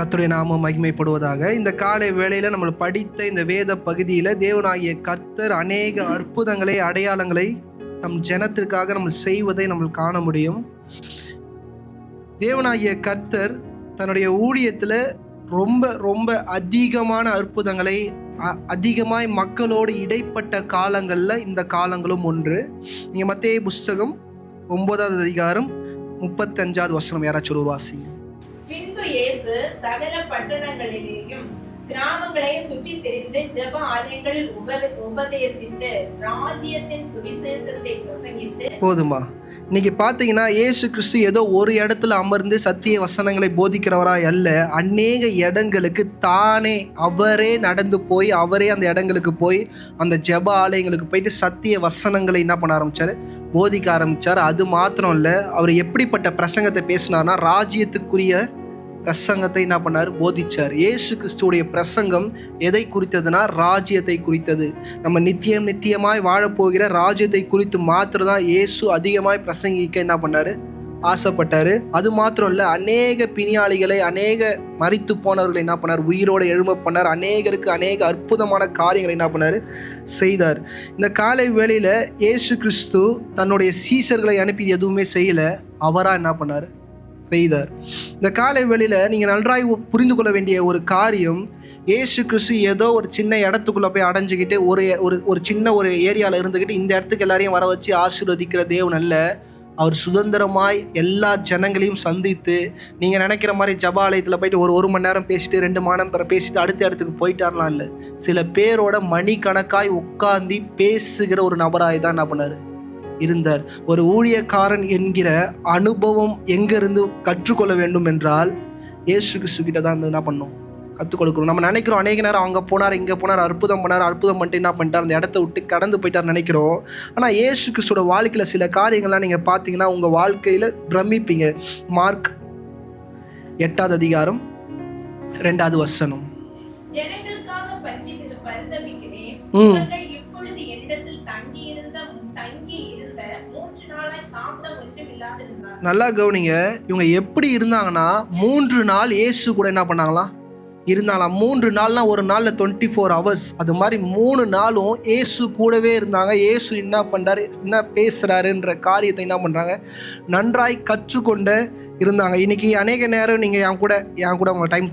கர்த்தருடைய நாமம் மகிமைப்படுவதாக. இந்த காலை வேளையில நம்ம படித்த இந்த வேத பகுதியில தேவனாகிய கர்த்தர் அநேக அற்புதங்களை, அடையாளங்களை தம் ஜனத்திற்காக நம்ம செய்வதை நம்ம காண முடியும். தேவனாகிய கர்த்தர் தன்னுடைய ஊழியத்துல ரொம்ப ரொம்ப அதிகமான அற்புதங்களை அதிகமாய் மக்களோடு இடைப்பட்ட காலங்கள்ல இந்த காலங்களும் ஒன்று. நீங்க மத்தேயு புஸ்தகம் 9வது அதிகாரம் 35வது வசனம் யாராச்சும் வாசிங்க. பின்பு இயேசு சகல பட்டணங்களிலேயும் கிராமங்களையும் சுற்றி திரிந்து ஜெப ஆலயங்களில் உபதேசித்து ராஜ்யத்தின் சுவிசேஷத்தை பிரசங்கித்து. போதுமா? இன்னைக்கு பார்த்தீங்கன்னா இயேசு கிறிஸ்து ஏதோ ஒரு இடத்துல அமர்ந்து சத்திய வசனங்களை போதிக்கிறவராய் அல்ல, அநேக இடங்களுக்கு தானே அவரே நடந்து போய் அவரே அந்த இடங்களுக்கு போய் அந்த ஜெப ஆலயங்களுக்கு போயிட்டு சத்திய வசனங்களை என்ன பண்ண ஆரம்பிச்சாரு, போதிக்க ஆரம்பிச்சார். அது மாத்திரம் இல்லை, அவர் எப்படிப்பட்ட பிரசங்கத்தை பேசினார்னா ராஜ்யத்துக்குரிய பிரசங்கத்தை என்ன பண்ணார், போதிச்சார். இயேசு கிறிஸ்துடைய பிரசங்கம் எதை குறித்ததுன்னா ராஜ்யத்தை குறித்தது. நம்ம நித்தியமாய் வாழப்போகிற ராஜ்யத்தை குறித்து மாத்திரம் தான் இயேசு அதிகமாய் பிரசங்கிக்க என்ன பண்ணாரு, ஆசைப்பட்டாரு. அது மாத்திரம் இல்லை, அநேக பிணியாளிகளை, அநேக மரித்து போனவர்களை என்ன பண்ணார், உயிரோடு எழும்ப பண்ணார். அநேகருக்கு அநேக அற்புதமான காரியங்களை என்ன பண்ணார், செய்தார். இந்த காலை வேளையில இயேசு கிறிஸ்து தன்னுடைய சீஷர்களை அனுப்பி எதுவுமே செய்யல, அவரா என்ன பண்ணார், செய்தார். இந்த காலை வேளையில நீங்க நன்றாய் புரிந்து கொள்ள வேண்டிய ஒரு காரியம், இயேசு கிறிஸ்து ஏதோ ஒரு சின்ன இடத்துக்குள்ள போய் அடைஞ்சுக்கிட்டு ஒரு சின்ன ஒரு ஏரியாவில் இருந்துக்கிட்டு இந்த இடத்துக்கு எல்லாரையும் வர வச்சு ஆசீர்வதிக்கிற தேவன் அல்ல. அவர் சுதந்திரமாய் எல்லா ஜனங்களையும் சந்தித்து, நீங்க நினைக்கிற மாதிரி ஜபாலயத்தில் போயிட்டு ஒரு மணி நேரம் பேசிட்டு 2 மணி நேரம் பேசிட்டு அடுத்த இடத்துக்கு போயிட்டார்லாம் இல்லை. சில பேரோட மணிக்கணக்காய் உட்கார்ந்து பேசுகிற ஒரு நபராய் தான் என்ன பண்ணாரு, இருந்தார். ஒரு ஊழியக்காரன் என்கிற அனுபவம் எங்கிருந்து கற்றுக்கொள்ள வேண்டும் என்றால் இயேசு கிறிஸ்து கிட்ட தான் என்ன பண்ணணும், கற்றுக் கொடுக்கணும். நம்ம நினைக்கிறோம் அநேக நேரம் அங்கே போனார் இங்கே போனார் அற்புதம் பண்ணார், அற்புதம் பண்ணிட்டு என்ன பண்ணிட்டார், அந்த இடத்த விட்டு கடந்து போயிட்டார் நினைக்கிறோம். ஆனால் இயேசு கிறிஸ்துவோட வாழ்க்கையில் சில காரியங்கள்லாம் நீங்கள் பார்த்தீங்கன்னா உங்கள் வாழ்க்கையில் பிரமிப்பீங்க. மார்க் 8வது அதிகாரம் 2வது வசனம். நல்லா கவனிங்க, இவங்க எப்படி இருந்தாங்கன்னா 3 நாள் இயேசு கூட என்ன பண்ணாங்களாம், இருந்தாங்களாம். 3 நாள்னா ஒரு நாளில் 24 hours. அது மாதிரி 3 நாளும் இயேசு கூடவே இருந்தாங்க. இயேசு என்ன பண்ணுறாரு, என்ன பேசுகிறாருன்ற காரியத்தை என்ன பண்ணுறாங்க, நன்றாய் கற்றுக்கொண்டு இருந்தாங்க. இன்றைக்கி அநேக நேரம் நீங்கள் என் கூட உங்களை டைம்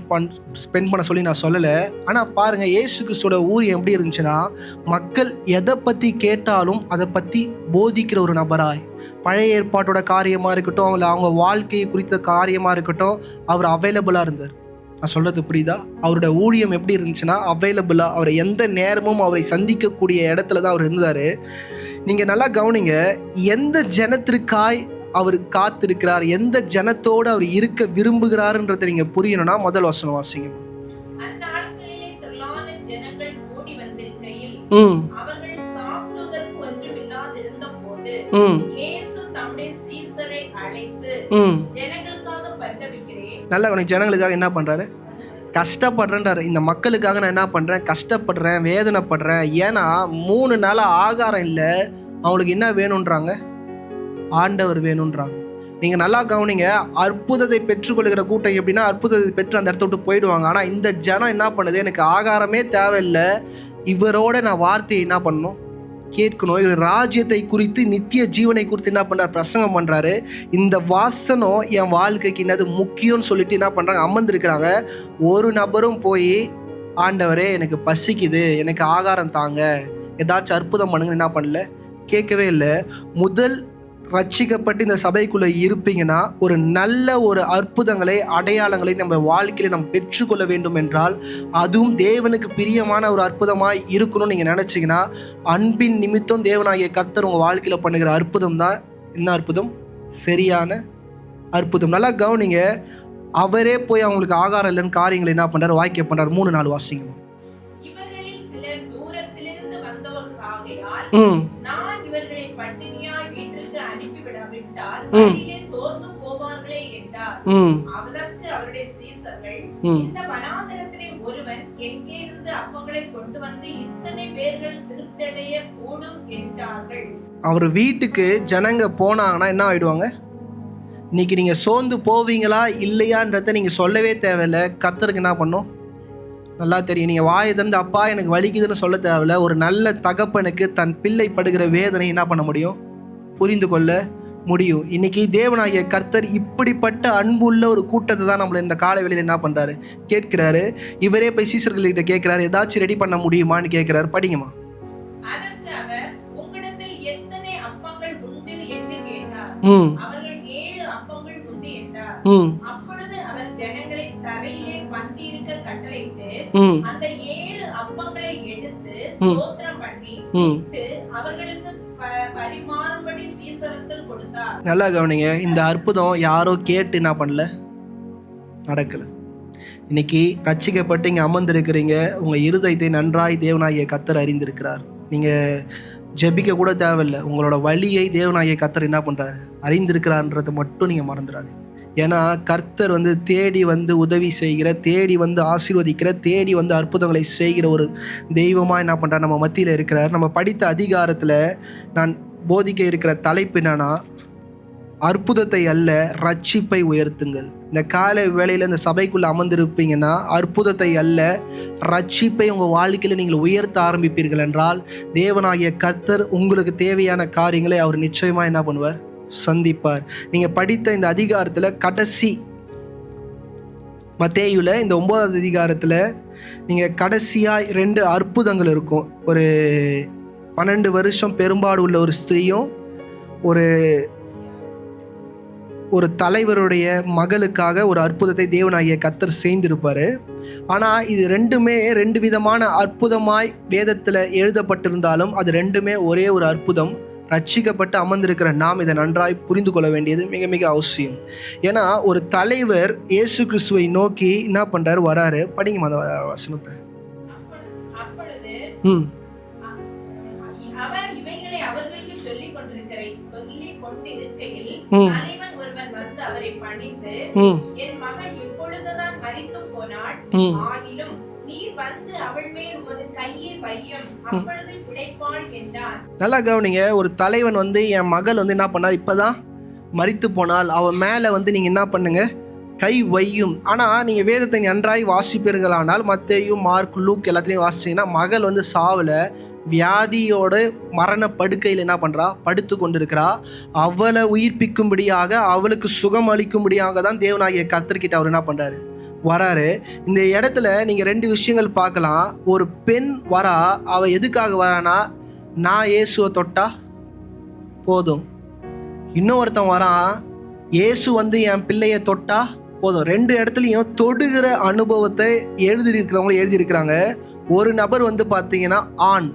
ஸ்பெண்ட் பண்ண சொல்லி நான் சொல்லலை. ஆனால் பாருங்கள், இயேசு கிறிஸ்துவோட ஊழியம் எப்படி இருந்துச்சுன்னா, மக்கள் எதை பற்றி கேட்டாலும் அதை பற்றி போதிக்கிற ஒரு நபராய், பழைய ஏற்பாட்டோட காரியமாக இருக்கட்டும், அவங்க வாழ்க்கையை குறித்த காரியமாக இருக்கட்டும், அவர் அவைலபிளாக இருந்தார். நான் சொல்கிறது புரியுதா? அவரோட ஊழியம் எப்படி இருந்துச்சுன்னா அவைலபிளாக, அவரை எந்த நேரமும் அவரை சந்திக்கக்கூடிய இடத்துல தான் அவர் இருந்தார். நீங்கள் நல்லா கவனிங்க, எந்த ஜனத்திற்காய் அவர் காத்திருக்கிறார், எந்த ஜனத்தோடு அவர் இருக்க விரும்புகிறாருன்றதை நீங்கள் புரியணும்னா முதல் வசனம் வாசிங்க. நல்லா ஜனங்களுக்காக என்ன பண்றாரு, கஷ்டப்படுறேன்றாரு. இந்த மக்களுக்காக நான் என்ன பண்றேன், கஷ்டப்படுறேன், வேதனைப்படுறேன். ஏன்னா 3 நாள் ஆகாரம் இல்லை, அவங்களுக்கு என்ன வேணும்ன்றாங்க, ஆண்டவர் வேணும்ன்றாங்க. நீங்க நல்லா கவனிங்க, அற்புதத்தை பெற்றுக்கொள்கிற கூட்டம் எப்படின்னா அற்புதத்தை பெற்று அந்த இடத்த விட்டு போயிடுவாங்க. ஆனா இந்த ஜனம் என்ன பண்ணுது, எனக்கு ஆகாரமே தேவையில்லை, இவரோட நான் வார்த்தையை என்ன பண்ணணும், கேட்கணும். இவர் ராஜ்யத்தை குறித்து நித்திய ஜீவனை குறித்து என்ன பண்றாரு, பிரசங்கம் பண்றாரு. இந்த வாசனம் என் வாழ்க்கைக்கு என்னது முக்கியம்னு சொல்லிட்டு என்ன பண்றாங்க, அமர்ந்திருக்கிறாங்க. ஒரு நபரும் போய் ஆண்டவரே எனக்கு பசிக்குது, எனக்கு ஆகாரம் தாங்க, ஏதாச்சும் அற்புதம் பண்ணுங்க என்ன பண்ணல, கேட்கவே இல்லை. முதல் ரட்சிக்கப்பட்டு இந்த சபைக்குள்ளே இருப்பீங்கன்னா ஒரு நல்ல ஒரு அற்புதங்களை, அடையாளங்களை நம்ம வாழ்க்கையில் நம்ம பெற்றுக்கொள்ள வேண்டும் என்றால், அதுவும் தேவனுக்கு பிரியமான ஒரு அற்புதமாய் இருக்கணும்னு நீங்கள் நினச்சிங்கன்னா, அன்பின் நிமித்தம் தேவனாகிய கர்த்தர் உங்கள் வாழ்க்கையில் பண்ணுகிற அற்புதம் தான் என்ன அற்புதம், சரியான அற்புதம். நல்லா கவனிங்க, அவரே போய் அவங்களுக்கு ஆகாரம் இல்லைன்னு காரியங்களை என்ன பண்ணுறாரு, வாய்க்க பண்ணுறாரு. 3 நாள் வாசிங்க. அவர் வீட்டுக்கு ஜனங்க போனாங்கன்னா என்ன ஆயிடுவாங்க, இன்னைக்கு நீங்கள் சோர்ந்து போவீங்களா இல்லையான்றதை நீங்கள் சொல்லவே தேவையில்லை. கர்த்தருக்கு என்ன பண்ணும் நல்லா தெரியும். நீங்கள் வாயை திறந்து அப்பா எனக்கு வலிக்குதுன்னு சொல்ல தேவையில்ல. ஒரு நல்ல தகப்பனுக்கு தன் பிள்ளை படுகிற வேதனை என்ன பண்ண முடியும், புரிந்து கொள்ள முடியும். இன்னைக்கு தேவனாகிய கர்த்தர் இப்படிப்பட்ட அன்புள்ள ஒரு கூட்டத்தை தான் நம்மளை இந்த காலை வேளையில் என்ன பண்ணுறாரு, கேட்கிறாரு. இவரே போய் சீசர்கள்கிட்ட கேட்கிறாரு, ஏதாச்சும் ரெடி பண்ண முடியுமான்னு கேட்கிறாரு. படிங்கம்மா. அதற்கு அவர், உங்களிடத்தில் எத்தனை அப்பங்கள் உண்டு என்று கேட்டார். அவர்கள் 7 அப்பங்கள் உண்டு என்றார். அப்பொழுது அவர் ஜனங்களை தரையிலே பந்தியிருக்க கட்டளையிட்டு அந்த 7 அப்பங்களை எடுத்து ஸ்தோத்திரம் பண்ணி அவர்களுக்கு பரிமாறும்படி சீசரத்தில் கொடுத்தார். நல்லா கவனிங்க. இந்த அற்புதம் யாரோ கேட்டு என்ன பண்ணல, நடக்கல. இன்னைக்கு ரட்சிக்கப்பட்டு இங்கே அமர்ந்திருக்கிறீங்க. உங்கள் இருதயத்தை நன்றாய் தேவனாகிய கர்த்தர் அறிந்திருக்கிறார். நீங்கள் ஜெபிக்க கூட தேவையில்லை. உங்களோட வழியை தேவனாகிய கர்த்தர் என்ன பண்ணுறாரு, அறிந்திருக்கிறார்ன்றதை மட்டும் நீங்கள் மறந்துடாது. ஏன்னா கர்த்தர் வந்து தேடி வந்து உதவி செய்கிற, தேடி வந்து ஆசீர்வதிக்கிற, தேடி வந்து அற்புதங்களை செய்கிற ஒரு தெய்வமாக என்ன பண்ணுறார், நம்ம மத்தியில் இருக்கிறார். நம்ம படித்த அதிகாரத்தில் நான் போதிக்க இருக்கிற தலைப்பு என்னன்னா, அற்புதத்தை அல்ல ரட்சிப்பை உயர்த்துங்கள். இந்த காலை வேளையில் இந்த சபைக்குள்ளே அமர்ந்திருப்பீங்கன்னா, அற்புதத்தை அல்ல ரட்சிப்பை உங்கள் வாழ்க்கையில் நீங்கள் உயர்த்த ஆரம்பிப்பீர்கள் என்றால், தேவனாகிய கர்த்தர் உங்களுக்கு தேவையான காரியங்களை அவர் நிச்சயமாக என்ன பண்ணுவார், சந்திப்பார். நீங்கள் படித்த இந்த அதிகாரத்தில் கடைசி மத்தேயுல இந்த 9வது அதிகாரத்தில் நீங்கள் கடைசியாக 2 அற்புதங்கள் இருக்கும். ஒரு 12 வருஷம் பெரும்பாடு உள்ள ஒரு ஸ்திரீயும் ஒரு தலைவருடைய மகளுக்காக ஒரு அற்புதத்தை தேவனாகிய கர்த்தர் செய்திருப்பார். ஆனால் இது ரெண்டுமே 2 விதமான அற்புதமாய் வேதத்தில் எழுதப்பட்டிருந்தாலும் அது ரெண்டுமே ஒரே ஒரு அற்புதம். ரட்சிக்கப்பட்டு அமர்ந்திருக்கிற நாம் இதை நன்றாய் புரிந்து கொள்ள வேண்டியது மிக மிக அவசியம். ஏன்னா ஒரு தலைவர் இயேசு கிறிஸ்துவை நோக்கி என்ன பண்றாரு, வராரு. படிங்க அந்த வசனத்தை. அப்பொழுது அவர் இவைகளை அவர்களுக்கு சொல்லிக் கொண்டிருக்கையில் தலைவன் ஒருவன் வந்து அவரை பணிந்து, என் மகள் இப்பொழுதுதான் மரித்து போனாள், ஆகிலும் நீர் வந்து அவள் மேல் உமது கையை வையும், அப்பொழுது பிழைப்பாள் என்றார். நல்லா கவனிங்க. ஒரு தலைவன் வந்து என் மகள் வந்து என்ன பண்ணா, இப்பதான் மரித்து போனால், அவன் மேல வந்து நீங்க என்ன பண்ணுங்க, கை வையும். ஆனால் நீங்கள் வேதத்தை நன்றாய் வாசிப்பீர்களானால், மத்தேயு, மார்க், லூக் எல்லாத்துலேயும் வாசிச்சிங்கன்னா, மகள் வந்து சாவில் வியாதியோட மரண படுக்கையில் என்ன பண்ணுறா, படுத்து கொண்டிருக்கிறா. அவளை உயிர்ப்பிக்கும்படியாக, அவளுக்கு சுகம் அளிக்கும்படியாக தான் தேவனாகிய கர்த்தர்கிட்ட அவர் என்ன பண்ணுறாரு, வராரு. இந்த இடத்துல நீங்கள் 2 விஷயங்கள் பார்க்கலாம். ஒரு பெண் வரா, அவள் எதுக்காக வரானா, நான் இயேசுவை தொட்டா போதும். இன்னொருத்தன் வரான், இயேசு வந்து என் பிள்ளையை தொட்டா போதும். 2 இடத்துலையும் தொடுகிற அனுபவத்தை எழுதியிருக்கிறாங்க. ஒரு நபர் வந்து பார்த்தீங்கன்னா ஆண்,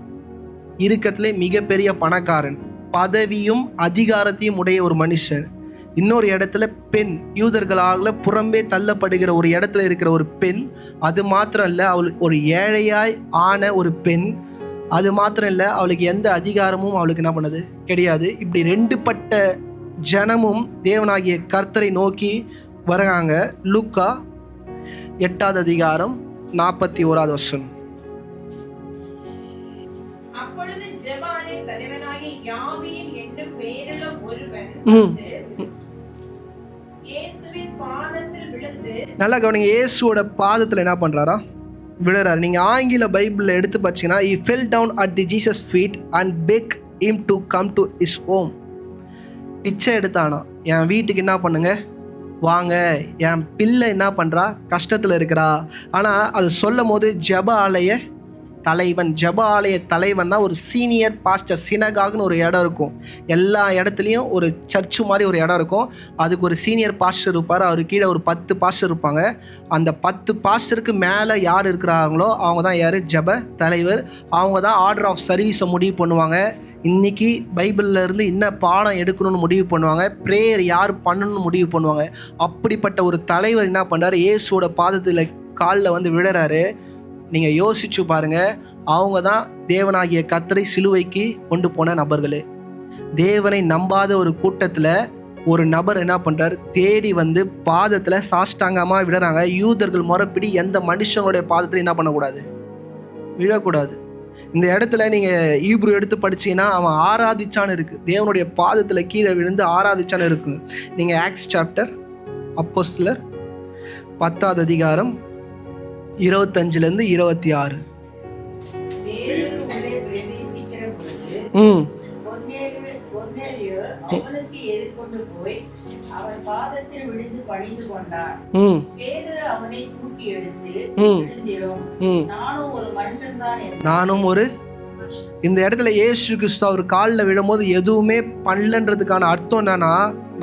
இருக்கிறதுலே மிகப்பெரிய பணக்காரன், பதவியும் அதிகாரத்தையும் உடைய ஒரு மனுஷன். இன்னொரு இடத்துல பெண், யூதர்களால் புறம்பே தள்ளப்படுகிற ஒரு இடத்துல இருக்கிற ஒரு பெண். அது மாத்திரம் இல்லை, அவள் ஒரு ஏழையாய் ஆன ஒரு பெண். அது மாத்திரம் இல்லை, அவளுக்கு எந்த அதிகாரமும் அவளுக்கு என்ன பண்ணது கிடையாது. இப்படி 2 பட்ட ஜனமும் தேவனாகிய கர்த்தரை நோக்கி வராங்க. லூக்கா 8வது அதிகாரம் 41வது வசனம். அப்பொழுது ஜெபாலே தலைவனாகிய யாவீர் என்று பெயருள்ள ஒருவன் இயேசுவின் பாதத்தில் விழுந்து, நல்லா கவனிங்க, இயேசுவோட பாதத்தில் என்ன பண்றாரா, விழுறாரு. நீங்க ஆங்கில பைபிள்ல எடுத்து பார்த்தீங்கன்னா, he fell down at the Jesus feet and begged him to come to his home. பிச்சை எடுத்தானா, என் வீட்டுக்கு என்ன பண்ணுங்க வாங்க, என் பிள்ளை என்ன பண்ணுறா, கஷ்டத்தில் இருக்கிறா. ஆனால் அது சொல்லும் போது ஜெப ஆலய தலைவன்னா ஒரு சீனியர் பாஸ்டர். சினகாக்னு ஒரு இடம் இருக்கும். எல்லா இடத்துலையும் ஒரு சர்ச்சு மாதிரி ஒரு இடம் இருக்கும். அதுக்கு ஒரு சீனியர் பாஸ்டர் இருப்பார். அவர் கீழே ஒரு 10 பாஸ்டர் இருப்பாங்க. அந்த 10 பாஸ்டருக்கு மேலே யார் இருக்கிறாங்களோ அவங்க தான் யார், ஜெப தலைவர். அவங்க தான் ஆர்டர் ஆஃப் சர்வீஸை முடிவு பண்ணுவாங்க. இன்றைக்கி பைபிளில் இருந்து என்ன பாடம் எடுக்கணும்னு முடிவு பண்ணுவாங்க, ப்ரேயர் யார் பண்ணணும்னு முடிவு பண்ணுவாங்க. அப்படிப்பட்ட ஒரு தலைவர் என்ன பண்ணுறாரு, இயேசுவோட பாதத்தில் காலில் வந்து விழுறாரு. நீங்கள் யோசிச்சு பாருங்கள், அவங்க தான் தேவனாகிய கர்த்தரை சிலுவைக்கு கொண்டு போன நபர்களே. தேவனை நம்பாத ஒரு கூட்டத்தில் ஒரு நபர் என்ன பண்ணுறாரு, தேடி வந்து பாதத்தில் சாஷ்டாங்கமாக விடுறாங்க. யூதர்கள் முறைப்படி எந்த மனுஷங்களுடைய பாதத்தில் என்ன பண்ணக்கூடாது, விழக்கூடாது. இந்த இடத்துல நீங்கள் ஈப்ரு எடுத்து படிச்சீங்கன்னா அவன் ஆராதிச்சான்னு இருக்குது. தேவனுடைய பாதத்தில் கீழே விழுந்து ஆராதிச்சான்னு இருக்கும். நீங்கள் ஆக்ஸ் சாப்டர் அப்போஸ்தலர் 10வது அதிகாரம் 25 26. பேதுரு உள்ளே பிரவேசிக்கிற பொழுது கொர்நேலியு அவனுக்கு எதிர்கொண்டு போய் அவன் பாதத்தில் விழுந்து பணிந்து கொண்டான். பேதுரு அவனை தூக்கி எடுத்து, எழுந்திரும், நானும் ஒரு மனுஷன்தான் என்றான். நானும் ஒரு இந்த இடத்துல இயேசு கிறிஸ்து அவர் காலில் விழும்போது எதுவுமே பண்ணலன்றதுக்கான அர்த்தம் என்னன்னா,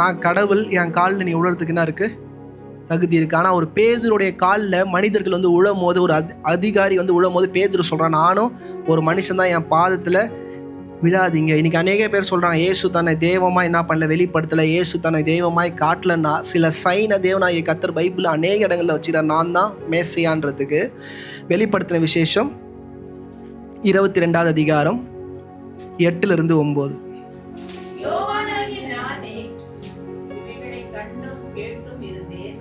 நான் கடவுள், என் காலில் நீ உழறதுக்கு என்ன இருக்கு, தகுதி இருக்கு. ஆனால் ஒரு பேதுருடைய காலில் மனிதர்கள் வந்து உழும் போது, ஒரு அதிகாரி வந்து உழும் போது பேதுரு சொல்கிறான், நானும் ஒரு மனுஷன் தான், என் பாதத்தில் விழாதீங்க. இன்னைக்கு அநேக பேர் சொல்கிறாங்க இயேசு தன்னை தெய்வமாய் என்ன பண்ணல, வெளிப்படுத்தலை, இயேசு தன்னை தெய்வமாய் காட்டலன்னா சில சைன தேவனாகிய கர்த்தர் பைபிள் அநேக இடங்களில் வச்சுதான் நான் தான் மேசையான்றதுக்கு. வெளிப்படுத்தின விசேஷம் 22வது அதிகாரம் 8 - 9. யோவானாகிய நானே இவைகளை கண்டும் கேட்டும் இருந்தேன்.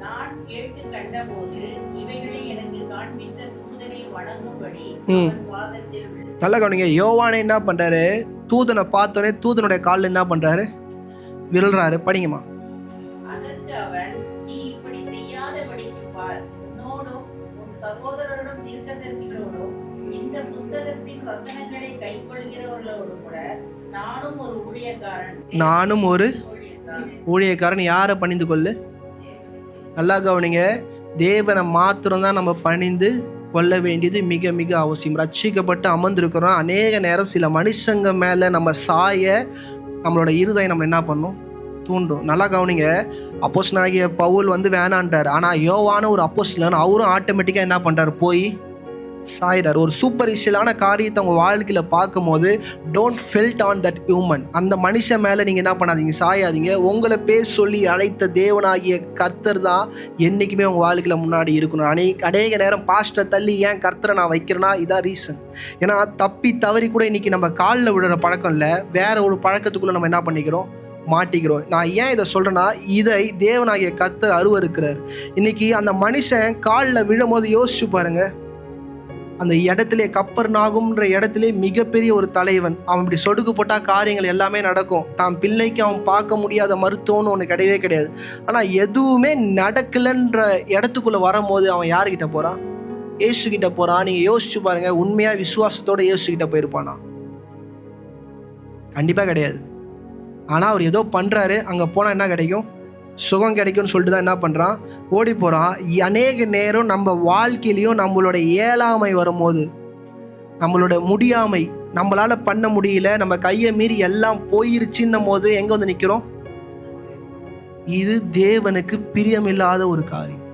நான் கேட்டு கண்டபோது இவைகளை எனக்கு காண்பித்த தூதனை வணங்கும்படி அவன் பாதத்தில் விழுந்தேன். நல்லா கவனிங்க, யோவானே என்ன பண்றாரு, தூதனை பார்த்தோன்னே தூதனுடைய காலில் என்ன பண்றாரு, விழுறாரு. படிங்கம்மா. அதற்கு அவன், நீ இப்படி செய்யாதபடிக்கு பார், உன்னோடும் உன் சகோதரரோடும் தீர்க்கதரிசிகளோடும் இந்த புஸ்தகத்தின் வசனங்களை கைக்கொள்கிறவர்களோடு கூட நானும் ஒரு ஊழியக்காரன். யாரை பணிந்து கொள்ளு? நல்லா கவனிங்க, தேவனை மாத்திரம்தான் நம்ம பணிந்து கொள்ள வேண்டியது மிக மிக அவசியம். ரட்சிக்கப்பட்டு அமர்ந்திருக்கிறோம், அநேக நேரம் சில மனுஷங்க மேலே நம்ம சாய நம்மளோட இருதயம் நம்ம என்ன பண்ணோம், தூண்டும். நல்லா கவனிங்க, அப்போஸ்தலனாகிய பவுல் வந்து வேணான்ட்டார். ஆனால் யோவான ஒரு அப்போஸ்தலன், அவரும் ஆட்டோமேட்டிக்காக என்ன பண்ணுறாரு, போய் சாயிறார். ஒரு சூப்பர்ஃபிஷியலான காரியத்தை உங்கள் வாழ்க்கையில் பார்க்கும்போது don't felt on that human, அந்த மனுஷன் மேலே நீங்கள் என்ன பண்ணாதீங்க, சாயாதீங்க. உங்களை பேர் சொல்லி அழைத்த தேவனாகிய கர்த்தர் தான் என்றைக்குமே உங்கள் வாழ்க்கையில் முன்னாடி இருக்கணும். அநேக நேரம் பாஸ்டர் தள்ளி ஏன் கர்த்தரை நான் வைக்கிறேன்னா இதான் ரீசன். ஏன்னா தப்பி தவறி கூட இன்றைக்கி நம்ம காலில் விடுற பழக்கம் இல்லை, வேற ஒரு பழக்கத்துக்குள்ளே நம்ம என்ன பண்ணிக்கிறோம், மாட்டிக்கிறோம். நான் ஏன் இதை சொல்கிறேன்னா, இதை தேவனாகிய கர்த்தர் அருவருக்கிறார். இன்னைக்கு அந்த மனுஷன் காலில் விழும் போது யோசிச்சு பாருங்க, அந்த இடத்துல கப்பர்நாகும்ன்ற இடத்துல மிகப்பெரிய ஒரு தலைவன், அவன் இப்படி சொடுக்கு போட்டால் காரியங்கள் எல்லாமே நடக்கும். தான் பிள்ளைக்கு அவன் பார்க்க முடியாத மருத்துவம்னு ஒன்று கிடையவே கிடையாது. ஆனால் எதுவுமே நடக்கலைன்ற இடத்துக்குள்ளே வரும்போது அவன் யாருக்கிட்ட போகிறான், இயேசுகிட்ட போகிறான். நீங்கள் யோசிச்சு பாருங்க, உண்மையாக விசுவாசத்தோடு இயேசுகிட்ட போயிருப்பானா? கண்டிப்பாக கிடையாது. ஆனால் அவர் ஏதோ பண்ணுறாரு, அங்கே போனால் என்ன கிடைக்கும், சுகம் கிடைக்கும்னு சொல்லிட்டு தான் என்ன பண்ணுறான், ஓடி போகிறான். அநேக நேரம் நம்ம வாழ்க்கையிலையும் நம்மளோட இயலாமை வரும்போது, நம்மளோட முடியாமை, நம்மளால் பண்ண முடியல, நம்ம கையை மீறி எல்லாம் போயிருச்சுன்னும் போது எங்கே வந்து நிற்கிறோம், இது தேவனுக்கு பிரியமில்லாத ஒரு காரியம்.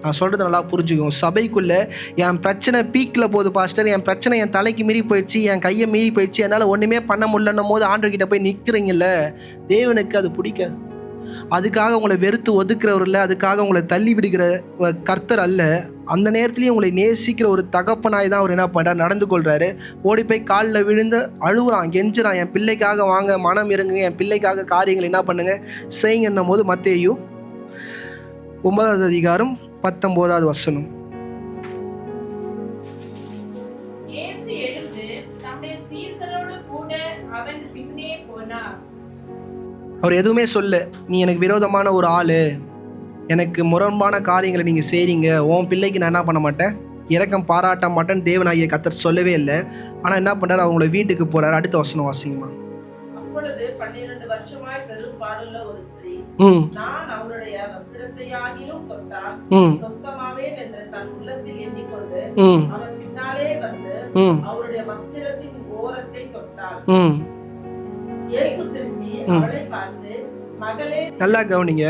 நான் சொல்கிறது நல்லா புரிஞ்சுக்குவோம். சபைக்குள்ளே என் பிரச்சனை பீக்கில் போகுது பாஸ்டர், என் பிரச்சனை என் தலைக்கு மீறி போயிடுச்சு, என் கையை மீறி போயிடுச்சு, என்னால் ஒன்றுமே பண்ண முடியலன்னும் போது ஆண்டவர்கிட்ட போய் நிற்கிறீங்கல்ல, தேவனுக்கு அது பிடிக்காது. அதுக்காக உங்களை வெறுத்து ஒதுக்குறவர் இல்லை, அதுக்காக உங்களை தள்ளி விடுகிற கர்த்தர் அல்ல. அந்த நேரத்துலையும் உங்களை நேசிக்கிற ஒரு தகப்பனாய் தான் அவர் என்ன பண்ணுறார், நடந்து கொள்கிறாரு. ஓடி போய் காலில் விழுந்து அழுகுறான், கெஞ்சுறான், என் பிள்ளைக்காக வாங்க, மனம் இருங்க, என் பிள்ளைக்காக காரியங்கள் என்ன பண்ணுங்க செய்யுங்கன்னும் போது மத்தேயு 9வது அதிகாரம் 19வது வசனம். இயேசு எழுந்து தம்முடைய சீசரோடு கூட அவன் பின்னே போனார். அவர் எதுவுமே சொல்ல, நீ எனக்கு விரோதமான ஒரு ஆள், எனக்கு முரண்பான காரியங்களை நீங்கள் செய்கிறீங்க, உன் பிள்ளைக்கு நான் என்ன பண்ண மாட்டேன், இரக்கம் பாராட்ட மாட்டேன்னு தேவனாகிய கர்த்தர் சொல்லவே இல்லை. ஆனால் என்ன பண்ணுறாரு, அவங்கள வீட்டுக்கு போகிறார். அடுத்த வசனம் வாசிங்கம்மா. அப்பொழுது 12 வருஷமாய் பெரும் பாடுள்ள ஒரு ஸ்திரீ, நான் அவருடைய வஸ்திரத்தையாகிலும் தொட்டால் சொஸ்தமாவேன் என்று தன் உள்ளத்தில் எண்ணிக்கொண்டு அவன் பின்னாலே வந்து அவருடைய வஸ்திரத்தின் ஓரத்தை தொட்டாள். இயேசு திரும்பி அவளை பார்த்து, மகளே. நல்லா கவனிங்க,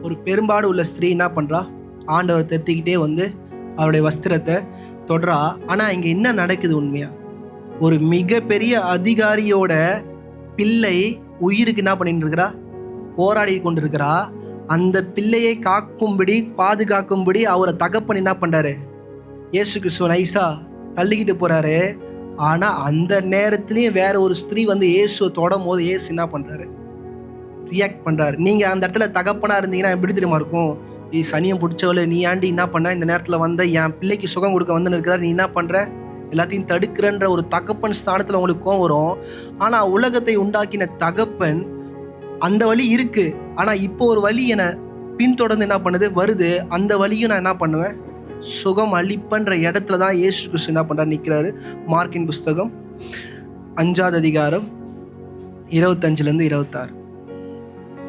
ஒரு பெரும்பாடு உள்ள ஸ்திரீ என்ன பண்றா, ஆண்டவர் தெத்திக்கிட்டே வந்து அவருடைய வஸ்திரத்தை தொடுறா. ஆனா இங்க என்ன நடக்குது, உண்மையா ஒரு மிகப்பெரிய அதிகாரியோட பிள்ளை உயிருக்கு என்ன பண்ணிட்டு இருக்கிறா, போராடி கொண்டிருக்கிறா. அந்த பிள்ளையை காக்கும்படி பாதுகாக்கும்படி அவரை தகப்பன் என்ன பண்றாரு, இயேசு கிறிஸ்துவ நைசா தள்ளிக்கிட்டு போறாரு. ஆனா அந்த நேரத்திலையும் வேற ஒரு ஸ்திரீ வந்து இயேசுவை தொடும் போது இயேசு என்ன பண்றாரு, ரியாக்ட் பண்றாரு. நீங்க அந்த இடத்துல தகப்பனா இருந்தீங்கன்னா எப்படி தெரியுமா இருக்கும், சனியம் பிடிச்சவள நீ ஆண்டி என்ன பண்ண, இந்த நேரத்துல வந்த என் பிள்ளைக்கு சுகம் கொடுக்க வந்து இருக்கிறார், நீ என்ன பண்ற, எல்லாத்தையும் தடுக்கிறன்ற ஒரு தகப்பன் ஸ்தானத்தில் உங்களுக்கு கோவம் வரும். ஆனால் உலகத்தை உண்டாக்கின தகப்பன் அந்த வழி இருக்கு, ஆனால் இப்போ ஒரு வழி என்னை பின்தொடர்ந்து என்ன பண்ணுது வருது, அந்த வழியும் நான் என்ன பண்ணுவேன், சுகம் அளிப்பன்ற இடத்துல தான் இயேசு கிறிஸ்து என்ன பண்ணுறாரு, நிற்கிறாரு. மார்க்கின் புஸ்தகம் 5ஆம் அதிகாரம் 25-26.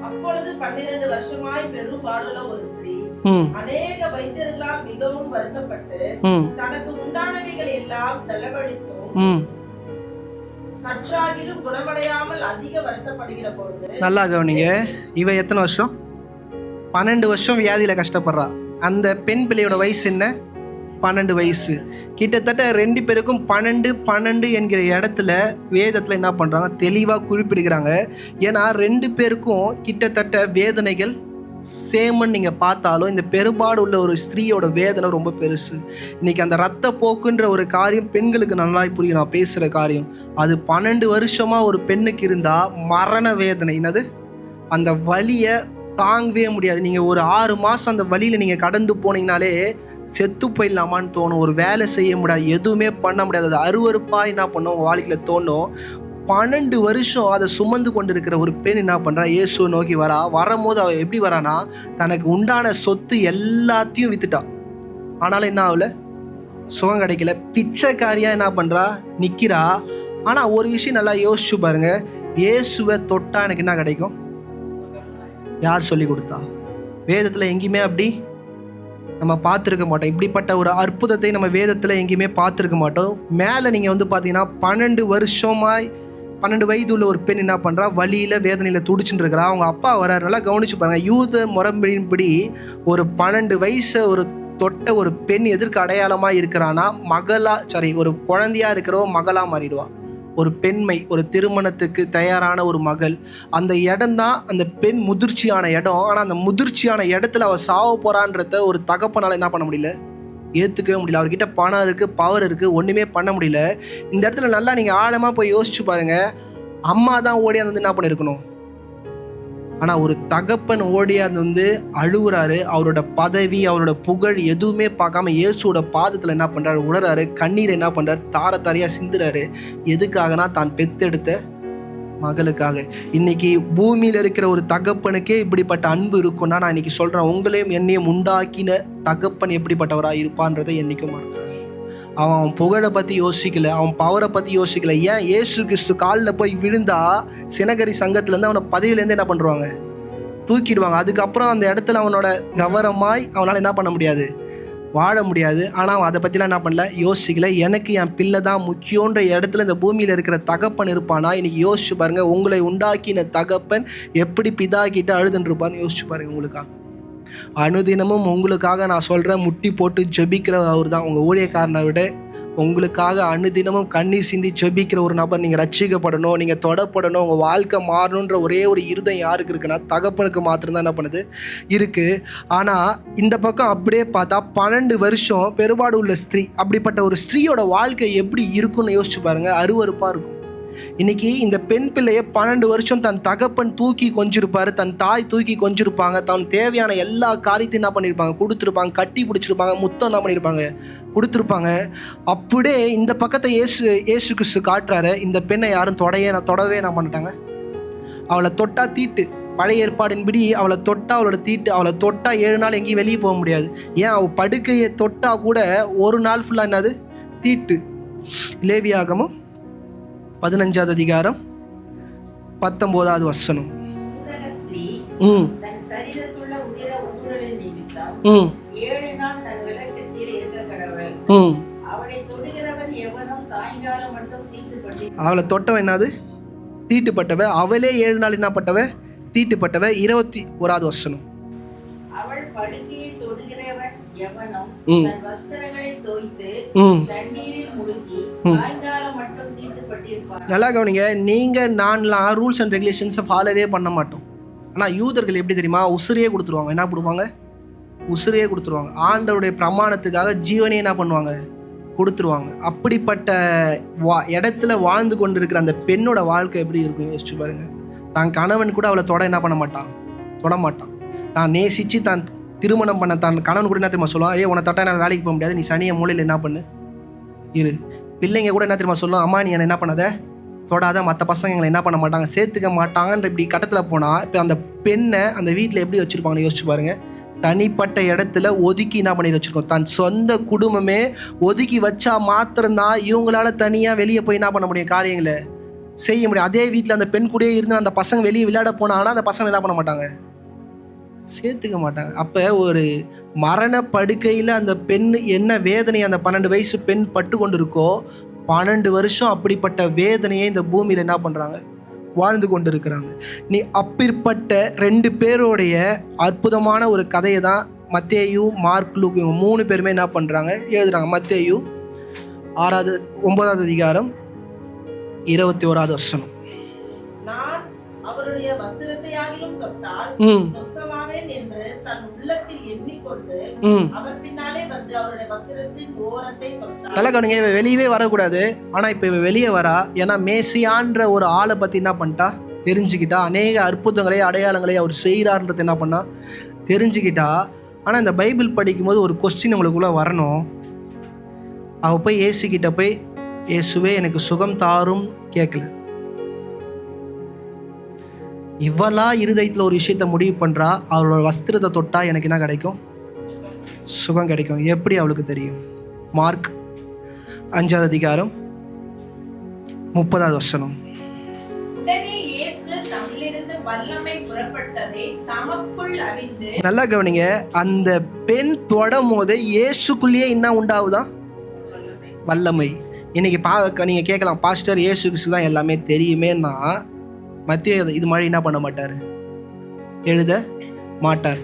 அப்பொழுது 12 வருஷமாய் பெரும் பாடுள்ள ஒரு ஸ்திரீ அநேக வைத்தியர்களால் மிகவும் வருத்தப்பட்டு தனக்கு உண்டானவைகள் எல்லாம் செலவழித்தும் சற்றாகிலும் குணமடையாமல் அதிக வருத்தப்படுகிற பொழுது. நல்லா கவனிங்க, இவ எத்தனை வருஷம்? 12 வருஷம் வியாதியில கஷ்டப்படுறா. அந்த பெண் பிள்ளையோட வயசு என்ன? 12 வயசு. கிட்டத்தட்ட 2 பேருக்கும் 12 என்கிற இடத்துல வேதத்தில் என்ன பண்ணுறாங்க, தெளிவாக குறிப்பிடுகிறாங்க. ஏன்னா 2 பேருக்கும் கிட்டத்தட்ட வேதனைகள் சேமன். நீங்கள் பார்த்தாலும் இந்த பெரும்பாடு உள்ள ஒரு ஸ்திரீயோட வேதனை ரொம்ப பெருசு. இன்னைக்கு அந்த ரத்த போக்குன்ற ஒரு காரியம் பெண்களுக்கு நல்லா புரியும். நான் பேசுகிற காரியம் அது 12 வருஷமாக ஒரு பெண்ணுக்கு இருந்தால் மரண வேதனை. என்னது? அந்த வலியை தாங்கவே முடியாது. நீங்கள் ஒரு 6 மாதம் அந்த வழியில் நீங்கள் கடந்து போனீங்கனாலே செத்து போயிடலாமான்னு தோணும். ஒரு வேலை செய்ய முடியாது, எதுவுமே பண்ண முடியாது. அது அருவருப்பாக என்ன பண்ணோம் உங்கள் வாழ்க்கையில் தோணும். 12 வருஷம் அதை சுமந்து கொண்டு இருக்கிற ஒரு பெண் என்ன பண்ணுறா, இயேசுவை நோக்கி வரும்போது அவள் எப்படி வரானா, தனக்கு உண்டான சொத்து எல்லாத்தையும் வித்துட்டா. ஆனாலும் என்ன ஆகல, சுகம் கிடைக்கல. பிச்சைக்காரியாக என்ன பண்ணுறா, நிற்கிறா. ஆனால் ஒரு விஷயம் நல்லா யோசிச்சு பாருங்க, இயேசுவை தொட்டா எனக்கு என்ன கிடைக்கும்? யார் சொல்லி கொடுத்தா? வேதத்தில் எங்கேயுமே அப்படி நம்ம பார்த்துருக்க மாட்டோம். இப்படிப்பட்ட ஒரு அற்புதத்தை நம்ம வேதத்தில் எங்கேயுமே பார்த்துருக்க மாட்டோம். மேலே நீங்கள் வந்து பார்த்தீங்கன்னா 12 வருஷமாய் 12 வயது உள்ள ஒரு பெண் என்ன பண்ணுறா, வழியில் வேதனையில் துடிச்சுட்டு இருக்கிறா. அவங்க அப்பா வர்றாரு. நல்லா கவனிச்சு பாருங்கள், யூத முறைப்படி ஒரு 12 வயசை ஒரு தொட்ட ஒரு பெண் எதற்கு அடையாளமாக இருக்கிறான்னா, ஒரு குழந்தையாக இருக்கிறவ மகளாக மாறிடுவா. ஒரு பெண்மை, ஒரு திருமணத்துக்கு தயாரான ஒரு மகள். அந்த இடம் தான் அந்த பெண் முதிர்ச்சியான இடம். ஆனால் அந்த முதிர்ச்சியான இடத்துல அவள் சாவ போகிறான்றத ஒரு தகப்பனால் என்ன பண்ண முடியல, ஏற்றுக்கவே முடியல. அவர்கிட்ட பணம் இருக்குது, பவர் இருக்குது, ஒன்றுமே பண்ண முடியல. இந்த இடத்துல நல்லா நீங்கள் ஆழமாக போய் யோசிச்சு பாருங்கள். அம்மா தான் ஓடி அந்த என்ன பண்ணியிருக்கணும், ஆனால் ஒரு தகப்பன் ஓடியாந்து வந்து அழுகுறாரு. அவரோட பதவி, அவரோட புகழ் எதுவுமே பார்க்காம இயேசுவோட பாதத்தில் என்ன பண்ணுறாரு, உணர்றாரு. கண்ணீரை என்ன பண்ணுறாரு, தார தாரையாக சிந்துறாரு. எதுக்காகனா, தான் பெத்தெடுத்த மகளுக்காக. இன்னைக்கு பூமியில் இருக்கிற ஒரு தகப்பனுக்கே இப்படிப்பட்ட அன்பு இருக்குன்னா, நான் இன்னைக்கு சொல்கிறேன், உங்களையும் என்னையும் உண்டாக்கின தகப்பன் எப்படிப்பட்டவராக இருப்பான்றதை என்றைக்கும் மறக்கிறார். அவன் புகழை பற்றி யோசிக்கல, அவன் பவரை பற்றி யோசிக்கல. ஏன் இயேசு கிறிஸ்து காலில் போய் விழுந்தா சினகரி சங்கத்துலேருந்து அவனை பதவியிலேருந்து என்ன பண்ணுவாங்க, தூக்கிடுவாங்க. அதுக்கப்புறம் அந்த இடத்துல அவனோட கவரமாய் அவனால் என்ன பண்ண முடியாது, வாழ முடியாது. ஆனால் அவன் அதை பற்றிலாம் என்ன பண்ணல, யோசிக்கல. எனக்கு என் பிள்ளை தான் முக்கியன்ற இடத்துல இந்த பூமியில் இருக்கிற தகப்பன் இருப்பானா? இன்னைக்கு யோசிச்சு பாருங்கள், உங்களை உண்டாக்கின தகப்பன் எப்படி பிதாக்கிட்டு அழுதுன்னு இருப்பான்னு யோசிச்சு பாருங்கள். உங்களுக்காக அனுதினமும் உங்களுக்காக நான் சொல்கிறேன், முட்டி போட்டு ஜெபிக்கிற அவர் தான். உங்கள் ஊழியக்காரனை விட உங்களுக்காக அனுதினமும் கண்ணீர் சிந்தி ஜெபிக்கிற ஒரு நபர். நீங்கள் ரட்சிக்கப்படணும், நீங்கள் தொடப்படணும், உங்கள் வாழ்க்கை மாறணுன்ற ஒரே ஒரு இருதயம் யாருக்கு இருக்குன்னா, தகப்பனுக்கு மாத்திரம்தான் என்ன பண்ணுது, இருக்குது. ஆனால் இந்த பக்கம் அப்படியே பார்த்தா 12 வருஷம் பெருபாடு உள்ள ஸ்திரீ, அப்படிப்பட்ட ஒரு ஸ்திரீயோட வாழ்க்கை எப்படி இருக்குன்னு யோசிச்சு பாருங்கள். அருவருப்பாக இருக்கும். இன்னைக்கு இந்த பெண் பிள்ளையை 12 வருஷம் தன் தகப்பன் தூக்கி கொஞ்சிருப்பாரு, தன் தாய் தூக்கி கொஞ்சிருப்பாங்க, தன் தேவையான எல்லா காரியத்தையும் என்ன பண்ணியிருப்பாங்க, கொடுத்துருப்பாங்க, கட்டி பிடிச்சிருப்பாங்க, முத்தம் என்ன பண்ணியிருப்பாங்க, கொடுத்துருப்பாங்க. அப்படியே இந்த பக்கத்தை ஏசு கிறிஸ்து காட்டுறாரு. இந்த பெண்ணை யாரும் தொடவே என்ன பண்ணிட்டாங்க, அவளை தொட்டா தீட்டு. பழைய ஏற்பாடின்படி அவளை தொட்டா அவளோட தீட்டு. அவளை தொட்டா 7 நாள் எங்கேயும் வெளியே போக முடியாது. ஏன், அவள் படுக்கையை தொட்டா கூட ஒரு நாள் ஃபுல்லாக என்னது, தீட்டு. லேவியாகமம் 15ஆம் அதிகாரம் 19ஆவது வசனம். அவளை தொட்டவன் என்னது, தீட்டுப்பட்டவ. அவளே 7 நாள் என்ன பட்டவ, தீட்டுப்பட்டவ. 21ஆவது வசனம். அவள் படுக்கையை தொடுகிறவன் எவனும் தன் வஸ்திரங்களை தோய்த்து தண்ணீரில் முழுகி சாயங்காலம் மட்டும் தீட்டுப்பட்டிருப்பான். நல்லா கவனிங்க, நீங்கள் நான்லாம் ரூல்ஸ் அண்ட் ரெகுலேஷன்ஸை ஃபாலோவே பண்ண மாட்டோம். ஆனால் யூதர்கள் எப்படி தெரியுமா, உசுரையே கொடுத்துருவாங்க. என்ன கொடுப்பாங்க, உசுரையே கொடுத்துருவாங்க. ஆண்டவருடைய பிரமாணத்துக்காக ஜீவனையே என்ன பண்ணுவாங்க, கொடுத்துருவாங்க. அப்படிப்பட்ட இடத்துல வாழ்ந்து கொண்டு இருக்கிற அந்த பெண்ணோட வாழ்க்கை எப்படி இருக்கும் யோசிச்சு பாருங்க. தான் கணவன் கூட அவளை தொட என்ன பண்ண மாட்டான், தொடமாட்டான். தான் நேசித்து தான் திருமணம் பண்ண தான் கணவன் கூட என்ன தெரியுமா சொல்லுவான், உன்னை தொட்டா நான் வேலைக்கு போக முடியாது, நீ சனியை மூலையில் என்ன பண்ணு இரு. பிள்ளைங்க கூட என்ன தெரியுமா சொல்லும், அம்மா நீ என்ன பண்ணாத, தொடாத, மற்ற பசங்க எங்களை என்ன பண்ண மாட்டாங்க, சேர்த்துக்க மாட்டாங்கன்ற இப்படி கட்டத்தில் போனால், இப்போ அந்த பெண்ணை அந்த வீட்டில் எப்படி வச்சுருப்பாங்கன்னு யோசிச்சு பாருங்க. தனிப்பட்ட இடத்துல ஒதுக்கி என்ன பண்ணி வச்சுருக்கோம், தன் சொந்த குடும்பமே ஒதுக்கி வச்சா மாத்திரம்தான் இவங்களால தனியாக வெளியே போய் என்ன பண்ண முடியும், காரியங்களை செய்ய முடியும். அதே வீட்டில் அந்த பெண் கூடயே இருந்து அந்த பசங்க வெளியே விளையாட போனாங்கன்னா அந்த பசங்க என்ன பண்ண மாட்டாங்க, சேர்த்துக்க மாட்டாங்க. அப்போ ஒரு மரண படுக்கையில் அந்த பெண் என்ன வேதனை அந்த 12 வயசு பெண் பட்டு கொண்டு இருக்கோ, 12 வருஷம் அப்படிப்பட்ட வேதனையை இந்த பூமியில் என்ன பண்ணுறாங்க, வாழ்ந்து கொண்டு இருக்கிறாங்க. நீ அப்படிப்பட்ட 2 பேருடைய அற்புதமான ஒரு கதையை தான் மத்தேயு, மார்க், லூக் இவங்க 3 பேருமே என்ன பண்ணுறாங்க, எழுதுறாங்க. மத்தேயு 9வது அதிகாரம் 21வது வசனம். நான் அவருடைய வஸ்திரத்தையாகிலும் தொட்டால் சொஸ்தமாவேன் என்று தன் உள்ளத்தில் எண்ணிக்கொண்டு அவர் பின்னாலே வந்து அவருடைய வஸ்திரத்தின் ஓரத்தை தொட்டார். தலைக்கணுங்க, இவ வெளியவே வரக்கூடாது, ஆனால் இப்போ இவ வெளியே வரா. ஏன்னா மேசியான்ற ஒரு ஆளை பற்றி என்ன பண்ணிட்டா, தெரிஞ்சுக்கிட்டா. அநேக அற்புதங்களை அடையாளங்களை அவர் செய்கிறார்ன்றது என்ன பண்ணா, தெரிஞ்சுக்கிட்டா. ஆனால் இந்த பைபிள் படிக்கும்போது ஒரு கொஸ்டின் உங்களுக்குள்ளே வரணும். அவள் போய் இயேசுக்கிட்ட போய், இயேசுவே எனக்கு சுகம் தாரும் கேட்கல. இவளா இருதயத்தில் ஒரு விஷயத்த முடிவு பண்ணுறா, அவளோட வஸ்திரத்தை தொட்டா எனக்கு என்ன கிடைக்கும், சுகம் கிடைக்கும். எப்படி அவளுக்கு தெரியும்? மார்க் 5வது அதிகாரம் 30வது வசனம். உடனே இயேசு தம்மிலிருந்து வல்லமை புறப்பட்டதை தமக்குள் அறிந்து. நல்லா கவனிங்க, அந்த பெண் தொடும் போது இயேசுக்குள்ளேயே என்ன உண்டாகுதான், வல்லமை. இன்னைக்கு நீங்க கேட்கலாம், பாஸ்டர் இயேசு கிறிஸ்து தான் எல்லாமே தெரியுமேன்னா, மத்திய இது மாதிரி என்ன பண்ண மாட்டார், எழுத மாட்டார்.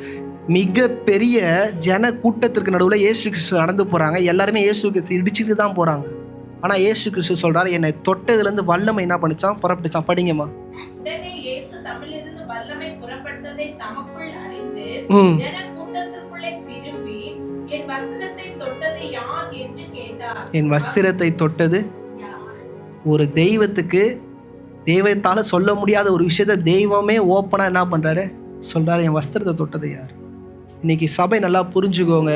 மிக பெரிய ஜன கூட்டத்திற்கு நடுவில் இயேசு கிறிஸ்து நடந்து போகிறாங்க. எல்லாருமே இயேசு கிறிஸ்து இடிச்சுட்டு தான் போகிறாங்க. ஆனால் இயேசு கிறிஸ்து சொல்கிறார், என்னை தொட்டதுலேருந்து வல்லமை என்ன பண்ணிச்சான், புறப்பட்டுச்சான். படிங்கம்மா. உடனே இயேசு தம்மிலிருந்து வல்லமை புறப்பட்டதை தமக்குள் அறிந்து ஜன கூட்டத்திற்குள்ளே திரும்பி, என் வஸ்திரத்தை தொட்டது யார் என்று கேட்டார். என் வஸ்திரத்தை தொட்டது ஒரு தெய்வத்துக்கு, தெய்வத்தால் சொல்ல முடியாத ஒரு விஷயத்த தெய்வமே ஓப்பனாக என்ன பண்ணுறாரு, சொல்கிறாரு, என் வஸ்திரத்தை தொட்டது யார். இன்னைக்கு சபை நல்லா புரிஞ்சுக்கோங்க,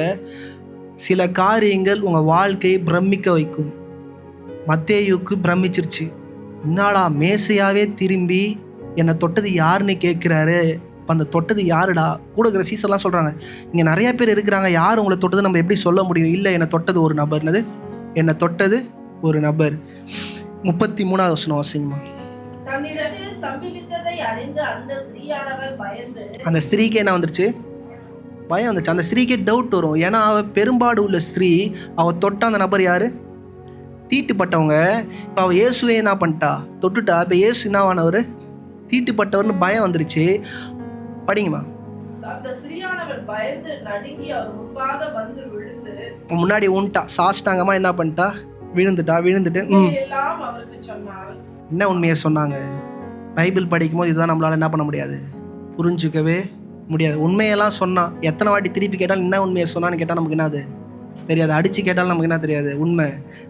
சில காரியங்கள் உங்கள் வாழ்க்கையை பிரமிக்க வைக்கும். மத்தேயுக்கு பிரமிச்சிருச்சு. என்னடா மேசையாவே திரும்பி என்னை தொட்டது யாருன்னு கேட்குறாரு. இப்போ அந்த தொட்டது யாருடா? கூட இருக்கிற சீசர்லாம் சொல்கிறாங்க, இங்கே நிறைய பேர் இருக்கிறாங்க, யார் உங்களை தொட்டது நம்ம எப்படி சொல்ல முடியும்? இல்லை, என்னை தொட்டது ஒரு நபர். என்னை தொட்டது ஒரு நபர். 33வது வசனம் வாசிங்கம்மா. தன்னிடத்தில் சம்பவித்ததை அறிந்து அந்த ஸ்திரீயானவள் பயந்து. அந்த ஸ்திரீக்கு என்ன வந்துருச்சு? பயம் வந்துச்சு. அந்த ஸ்திரீக்கே டவுட் வரும். ஏன்னா அவள் பெரும்பாடு உள்ள ஸ்திரீ. அவள் தொட்ட அந்த நபர் யாரு? தீட்டுப்பட்டவங்க. இப்போ அவள் இயேசுவே என்ன பண்ணிட்டா, தொட்டுட்டா. இப்போ இயேசு என்னவானவர்? தீட்டுப்பட்டவர்னு பயம் வந்துருச்சு. படிங்கம்மா. அந்த ஸ்திரீயானவள் பயந்து நடுங்கி அவர் முன்பாக வந்து விழுந்து, முன்னாடி உண்டா சாஷ்டாங்கமா என்ன பண்ணிட்டா, விழுந்துட்டு எல்லாம் அவருக்கு சொன்னாள். என்ன உண்மையை சொன்னாங்க? பைபிள் படிக்கும்போது இதுதான் நம்மளால என்ன பண்ண முடியாது, புரிஞ்சுக்கவே முடியாது. உண்மையெல்லாம் சொன்னான். எத்தனை வாட்டி திருப்பி கேட்டாலும் என்ன உண்மையை சொன்னான்னு கேட்டால் நமக்கு என்னது தெரியாது. அடித்து கேட்டாலும் நமக்கு என்ன தெரியாது, உண்மை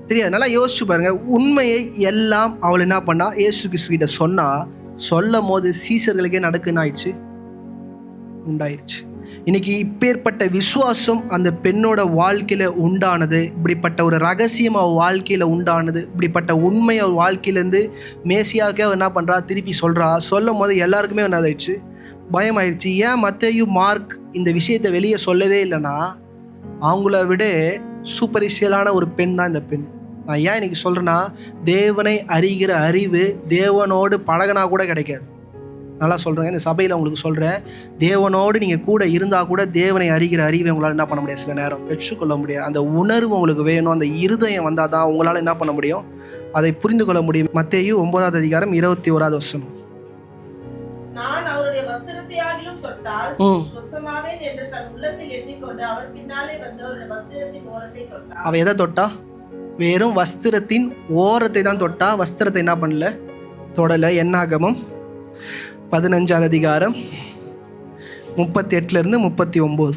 தெரியாது. நல்லா யோசிச்சு பாருங்க. உண்மையை எல்லாம் அவள் என்ன பண்ணா, இயேசு கிறிஸ்து கிட்ட சொன்னா. சொல்லும் போது சீசர்களுக்கே நடக்குன்னு ஆயிடுச்சு, உண்டாயிருச்சு. இன்னைக்கு இப்பேற்பட்ட விசுவாசம் அந்த பெண்ணோட வாழ்க்கையில உண்டானது. இப்படிப்பட்ட ஒரு ரகசியம் அவள் வாழ்க்கையில உண்டானது. இப்படிப்பட்ட உண்மை அவள் வாழ்க்கையிலேருந்து மேசியாவுக்கே அவள் என்ன பண்றா, திருப்பி சொல்றா. சொல்லும் போது எல்லாருக்குமே என்ன ஆயிடுச்சு, பயமாயிருச்சு. ஏன் மத்தேயு, மார்க் இந்த விஷயத்தை வெளியே சொல்லவே இல்லைன்னா, அவங்கள விட சூப்பரிஷியலான ஒரு பெண் தான் இந்த பெண். நான் ஏன் இன்னைக்கு சொல்றேன்னா, தேவனை அறிகிற அறிவு தேவனோடு பழகினா கூட கிடைக்காது. நல்லா சொல்கிறேங்க, இந்த சபையில் உங்களுக்கு சொல்கிறேன், தேவனோடு நீங்கள் கூட இருந்தால் கூட தேவனை அறிகிற அறிவை உங்களால் என்ன பண்ண முடியாது, சில நேரம் பெற்றுக்கொள்ள முடியாது. அந்த உணர்வு உங்களுக்கு வேணும், அந்த இருதயம் வந்தால் தான் உங்களால் என்ன பண்ண முடியும், அதை புரிந்து கொள்ள முடியும். மத்தேயு 9வது அதிகாரம் 21வது வசனம். நான் அவருடைய வஸ்திரத்தையாகிலும் தொட்டால் சுஸ்தமாவேன் என்று தன் உள்ளத்தில் எண்ணிக்கொண்டு அவர் பின்னாலே வந்து அவருடைய வஸ்திரத்தின் ஓரத்தை தொட்டார். அவ எதை தொட்டா? வெறும் வஸ்திரத்தின் ஓரத்தை தான் தொட்டா. வஸ்திரத்தை என்ன பண்ணல, தொடல. என்னாகமம் 15வது அதிகாரம் 38 39.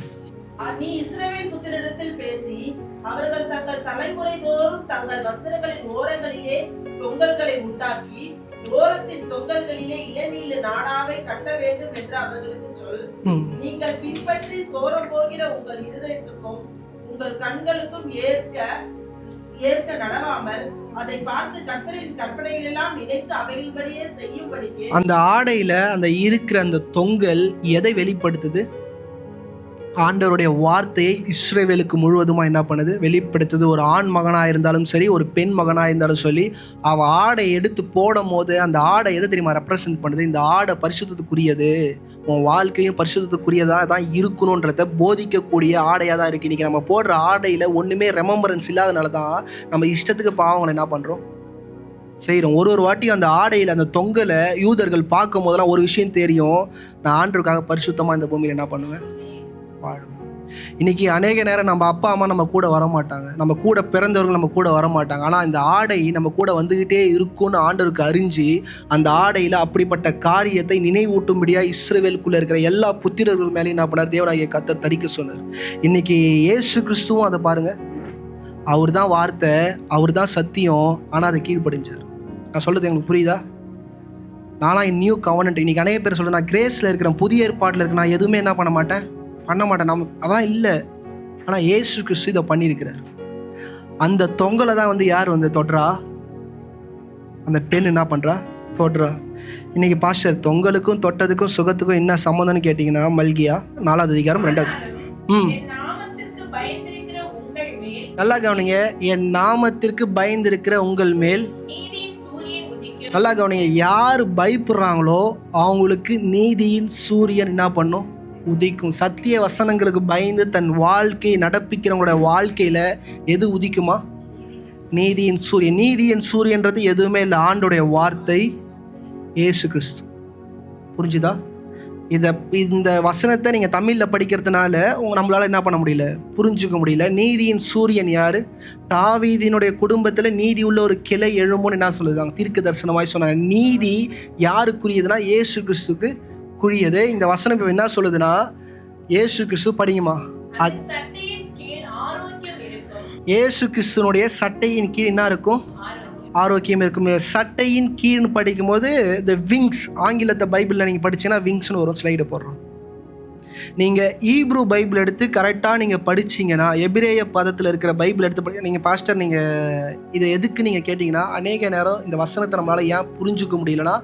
நீ இஸ்ரவேல் புத்திரரிடத்தில் பேசி, அவர்கள் தங்கள் தலைமுறை தோறும் தங்கள் வஸ்திரங்களின் ஓரங்களிலே தொங்கல்களை உண்டாக்கி, ஓரத்தின் தொங்கல்களிலே இளநீல நாடாவை கட்ட வேண்டும் என்று அவர்களுக்கு சொல். நீங்கள் பின்பற்றி சோரம் போகிற உங்கள் இருதயத்துக்கும் உங்கள் கண்களுக்கும் ஏற்க நடவாமல் அதை பார்த்து கர்த்தரின் கற்பனைகள் எல்லாம் நினைத்து அவைகளின்படியே செய்யும்படிக்கு. அந்த ஆடையில அந்த இருக்கிற அந்த தொங்கல் எதை வெளிப்படுத்துது? ஆண்டவருடைய வார்த்தையை இஸ்ரவேலுக்கு முழுவதுமா என்ன பண்ணுது? வெளிப்படுத்துது. ஒரு ஆண் மகனாக இருந்தாலும் சரி, ஒரு பெண் மகனாக இருந்தாலும் சொல்லி, அவள் ஆடை எடுத்து போடும் போது அந்த ஆடை எதை தெரியுமா ரெப்ரசன்ட் பண்ணுது? இந்த ஆடை பரிசுத்தத்துக்குரியது, உன் வாழ்க்கையும் பரிசுத்தத்துக்குரியதாக தான் இருக்கணுன்றத போதிக்கக்கூடிய ஆடையாக தான் இருக்குது. இன்றைக்கி நம்ம போடுற ஆடையில் ஒன்றுமே ரெமம்பரன்ஸ் இல்லாதனால தான் நம்ம இஷ்டத்துக்கு பாவங்களை என்ன பண்ணுறோம், செய்கிறோம். ஒரு வாட்டியும் அந்த ஆடையில் அந்த தொங்கலை யூதர்கள் பார்க்கும் போதெல்லாம் ஒரு விஷயம் தெரியும், நான் ஆண்டவருக்காக பரிசுத்தமாக இந்த பூமியில் என்ன பண்ணுவேன், வாழும். இன்னைக்கு அநேக நேரம் நம்ம அப்பா அம்மா நம்ம கூட வரமாட்டாங்க, நம்ம கூட பிறந்தவர்கள் நம்ம கூட வரமாட்டாங்க. ஆனால் இந்த ஆடை நம்ம கூட வந்துக்கிட்டே இருக்கும்னு ஆண்டவருக்கு அறிஞ்சு அந்த ஆடையில் அப்படிப்பட்ட காரியத்தை நினைவூட்டும்படியாக இஸ்ரவேலுக்குள்ளே இருக்கிற எல்லா புத்திரர்கள் மேலேயும் என்ன பண்ணார்? தேவனாகிய கர்த்தர் தரிக்க சொன்னார். இன்னைக்கு இயேசு கிறிஸ்துவும் அதை பாருங்கள், அவர் தான் வார்த்தை, அவர் தான் சத்தியம், ஆனால் அதை கீழ்ப்படிஞ்சார். நான் சொல்கிறது எங்களுக்கு புரியுதா? நான்லாம் நியூ கவர்னன்ட். இன்றைக்கி அநேக பேர் சொல்கிறேன், நான் கிரேஸில் இருக்கிறேன், புதிய ஏற்பாட்டில் இருக்கிறேன், நான் எதுவுமே என்ன பண்ண மாட்டேன். நம்ம அதெல்லாம் இல்லை. ஆனால் இயேசு கிறிஸ்து இதை பண்ணியிருக்கிறார். அந்த தொங்கலை தான் வந்து யார் வந்து தொடுறா? அந்த பெண் என்ன பண்ணுறா? தொடுறா. இன்னைக்கு பாஸ்டர், தொங்கலுக்கும் தொட்டதுக்கும் சுகத்துக்கும் என்ன சம்மந்தம்னு கேட்டிங்கன்னா, மல்கியா 4வது அதிகாரம் 2வது. நல்லா கவனிங்க. என் நாமத்திற்கு பயந்திருக்கிற உங்கள் மேல், நல்லா கவனிங்க, யார் பயப்படுறாங்களோ அவங்களுக்கு நீதியின் சூரியன் என்ன பண்ணும்? உதிக்கும். சத்திய வசனங்களுக்கு பயந்து தன் வாழ்க்கையை நடப்பிக்கிறவங்களோட வாழ்க்கையில் எது உதிக்குமா? நீதியின் சூரியன். நீதியின் சூரியன்றது எதுவுமே இல்லை, ஆண்டோடைய வார்த்தை இயேசு கிறிஸ்து. புரிஞ்சுதா? இந்த வசனத்தை நீங்கள் தமிழில் படிக்கிறதுனால நம்மளால் என்ன பண்ண முடியல, புரிஞ்சுக்க முடியல. நீதியின் சூரியன் யார்? தாவீதினுடைய குடும்பத்தில் நீதி உள்ள ஒரு கிளை எழும்புன்னு என்ன சொல்லுவாங்க? தீர்க்க தரிசனமாய் சொன்னாங்க. நீதி யாருக்குரியதுன்னா இயேசு கிறிஸ்துக்கு குறியது. இந்த வசனம் இப்போ என்ன சொல்லுதுன்னா, இயேசு கிறிஸ்து படிங்கம்மா, இயேசு கிறிஸ்துனுடைய சட்டையின் கீழ் என்ன இருக்கும்? ஆரோக்கியம் இருக்கும். சட்டையின் கீழ்னு படிக்கும் போது த விங்ஸ், ஆங்கிலத்தை பைபிளில் நீங்கள் படிச்சீங்கன்னா விங்ஸ்னு வரும். ஸ்லைடு போடுறோம். நீங்கள் ஈப்ரூ பைபிள் எடுத்து கரெக்டாக நீங்கள் படிச்சிங்கன்னா, எபிரேய பதத்தில் இருக்கிற பைபிள் எடுத்து நீங்கள் பாஸ்டர், நீங்கள் இதை எதுக்கு நீங்கள் கேட்டிங்கன்னா, அநேக நேரம் இந்த வசனத்தை நம்மளால் ஏன் புரிஞ்சுக்க முடியலன்னா,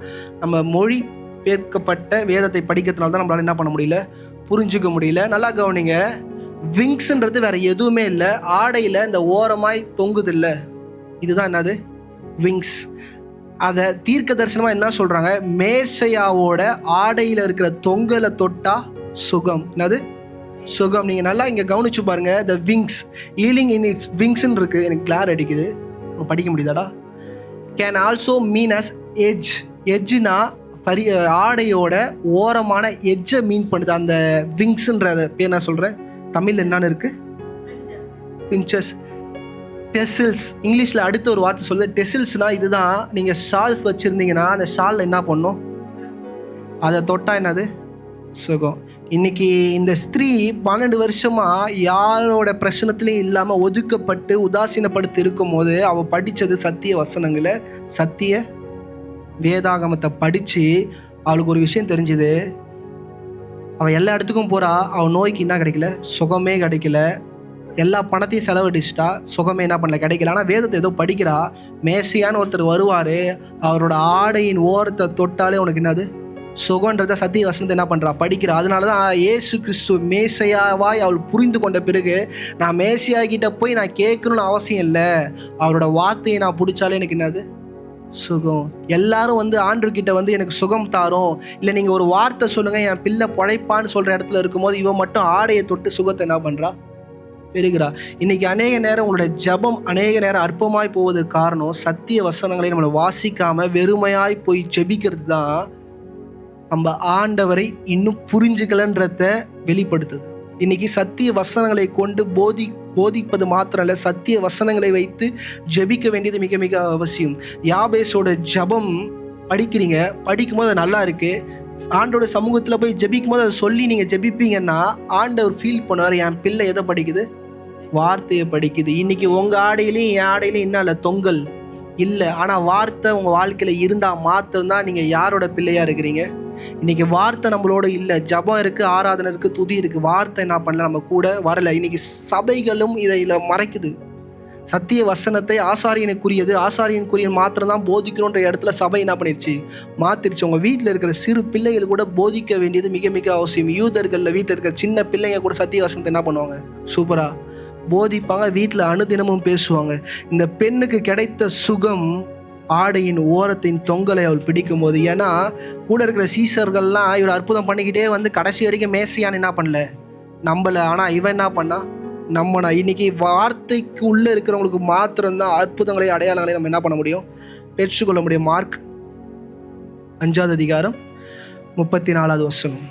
நம்ம மொழி பேர்க்கப்பட்ட வேதத்தை படிக்கிறதுனால தான் நம்மளால் என்ன பண்ண முடியல, புரிஞ்சுக்க முடியல. நல்லா கவனிங்க, விங்ஸ்ன்றது வேற எதுவுமே இல்லை, ஆடையில் இந்த ஓரமாய் தொங்குது இல்லை, இதுதான் என்னது? விங்ஸ். அதை தீர்க்க தரிசனமாக என்ன சொல்கிறாங்க? மேசையாவோட ஆடையில் இருக்கிற தொங்கலை தொட்டா சுகம். என்னது? சுகம். நீங்கள் நல்லா இங்கே கவனிச்சு பாருங்க. The wings, healing in its விங்ஸ்ன்னு இருக்குது. எனக்கு கிளார் அடிக்குது, படிக்க முடியுதாடா? Can also mean as edge. எட்ஜுனா ஆடையோட ஓரமான எட்ஜை மீன் பண்ணுது. அந்த விங்ஸ்ன்றத பேர் நான் சொல்கிறேன், தமிழில் என்னன்னு இருக்குது? பிஞ்சஸ். டெசில்ஸ், இங்கிலீஷில் அடுத்த ஒரு வார்த்தை சொல்லுது டெசில்ஸ்னால் இதுதான். நீங்கள் ஷால்ஸ் வச்சுருந்தீங்கன்னா அந்த ஷாலில் என்ன பண்ணும்? அதை தொட்டா என்னது? சுகம். இன்னைக்கு இந்த ஸ்திரீ 12 வருஷமாக யாரோட பிரச்சனத்துலையும் இல்லாமல் ஒதுக்கப்பட்டு உதாசீனப்படுத்தி இருக்கும் போது அவள் படித்தது சத்திய வசனங்களை, சத்திய வேதாகமத்தை படித்து அவளுக்கு ஒரு விஷயம் தெரிஞ்சுது. அவள் எல்லா இடத்துக்கும் போகிறா, அவள் நோய்க்கு என்ன கிடைக்கல? சுகமே கிடைக்கல. எல்லா பணத்தையும் செலவழிச்சிட்டா, சுகமே என்ன பண்ணல, கிடைக்கல. ஆனால் வேதத்தை ஏதோ படிக்கிறா. மேசியான்னு ஒருத்தர் வருவார், அவரோட ஆடையின் ஓரத்தை தொட்டாலே உனக்கு என்னது? சுகன்றத சத்திய வசனத்தை என்ன பண்ணுறா? படிக்கிறா. அதனால தான் இயேசு கிறிஸ்து மேசையாவாய் அவள் புரிந்து கொண்ட பிறகு, நான் மேசியா கிட்ட போய் நான் கேட்கணும்னு அவசியம் இல்லை, அவரோட வார்த்தையை நான் பிடிச்சாலே எனக்கு என்னது? சுகம். எல்லாரும் வந்து ஆண்டவர்கிட்ட வந்து எனக்கு சுகம் தாரும், இல்லை நீங்கள் ஒரு வார்த்தை சொல்லுங்கள் என் பிள்ளை பழைப்பான்னு சொல்கிற இடத்துல இருக்கும்போது இவன் மட்டும் ஆடையை தொட்டு சுகத்தை என்ன பண்ணுறா? பெறுகிறா. இன்னைக்கு அநேக நேரம் உங்களோட ஜபம் அநேக நேரம் அற்பமாய் போவதற்கு காரணம் சத்திய வசனங்களை நம்மளை வாசிக்காமல் வெறுமையாய் போய் ஜெபிக்கிறது தான் நம்ம ஆண்டவரை இன்னும் புரிஞ்சுக்கலன்றத வெளிப்படுத்துது. இன்னைக்கு சத்திய வசனங்களை கொண்டு போதிப்பது மாத்திரம் இல்லை, சத்திய வசனங்களை வைத்து ஜெபிக்க வேண்டியது மிக மிக அவசியம். யாபேசோட ஜபம் படிக்கிறீங்க, படிக்கும்போது அது நல்லா இருக்குது. ஆண்டோட சமூகத்தில் போய் ஜெபிக்கும் போது அதை சொல்லி நீங்கள் ஜெபிப்பீங்கன்னா ஆண்டவர் ஃபீல் பண்ணுவார், என் பிள்ளை எதை படிக்குது? வார்த்தையை படிக்குது. இன்னைக்கு உங்கள் ஆடையிலையும் என் ஆடையிலையும் என்ன இல்லை? தொங்கல் இல்லை. ஆனால் வார்த்தை உங்கள் வாழ்க்கையில் இருந்தால் மாத்திரம்தான் நீங்கள் யாரோட பிள்ளையாக இருக்கிறீங்க. இன்னைக்கு வார்த்தை நம்மளோட இல்லை, ஜபம் இருக்குது, ஆராதனை இருக்குது, துதி இருக்குது, வார்த்தை என்ன பண்ணல, நம்ம கூட வரலை. இன்னைக்கு சபைகளும் இதில் மறைக்குது. சத்திய வசனத்தை ஆசாரியனுக்குரியது, ஆசாரியனுக்குரிய மாத்திரம் தான் போதிக்கணுன்ற இடத்துல சபை என்ன பண்ணிருச்சு, மாத்திருச்சு. உங்கள் வீட்டில் இருக்கிற சிறு பிள்ளைகள் கூட போதிக்க வேண்டியது மிக மிக அவசியம். யூதர்களில் வீட்டில் இருக்கிற சின்ன பிள்ளைங்க கூட சத்திய வசனத்தை என்ன பண்ணுவாங்க, சூப்பராக போதிப்பாங்க, வீட்டில் அனுதினமும் பேசுவாங்க. இந்த பெண்ணுக்கு கிடைத்த சுகம் ஆடையின் ஓரத்தின் தொங்கலை அவள் பிடிக்கும் போது. ஏன்னா கூட இருக்கிற சீசர்கள்லாம் இவர் அற்புதம் பண்ணிக்கிட்டே வந்து கடைசி வரைக்கும் மேசியான்னு என்ன பண்ணல, நம்பலை. ஆனால் இவன் என்ன பண்ணா, நம்மனா. இன்னைக்கு வார்த்தைக்கு உள்ளே இருக்கிறவங்களுக்கு மாத்திரம்தான் அற்புதங்களை அடையாளங்களை நம்ம என்ன பண்ண முடியும், பெற்றுக்கொள்ள முடியும். மார்க் 5வது அதிகாரம் 34வது வசனம்.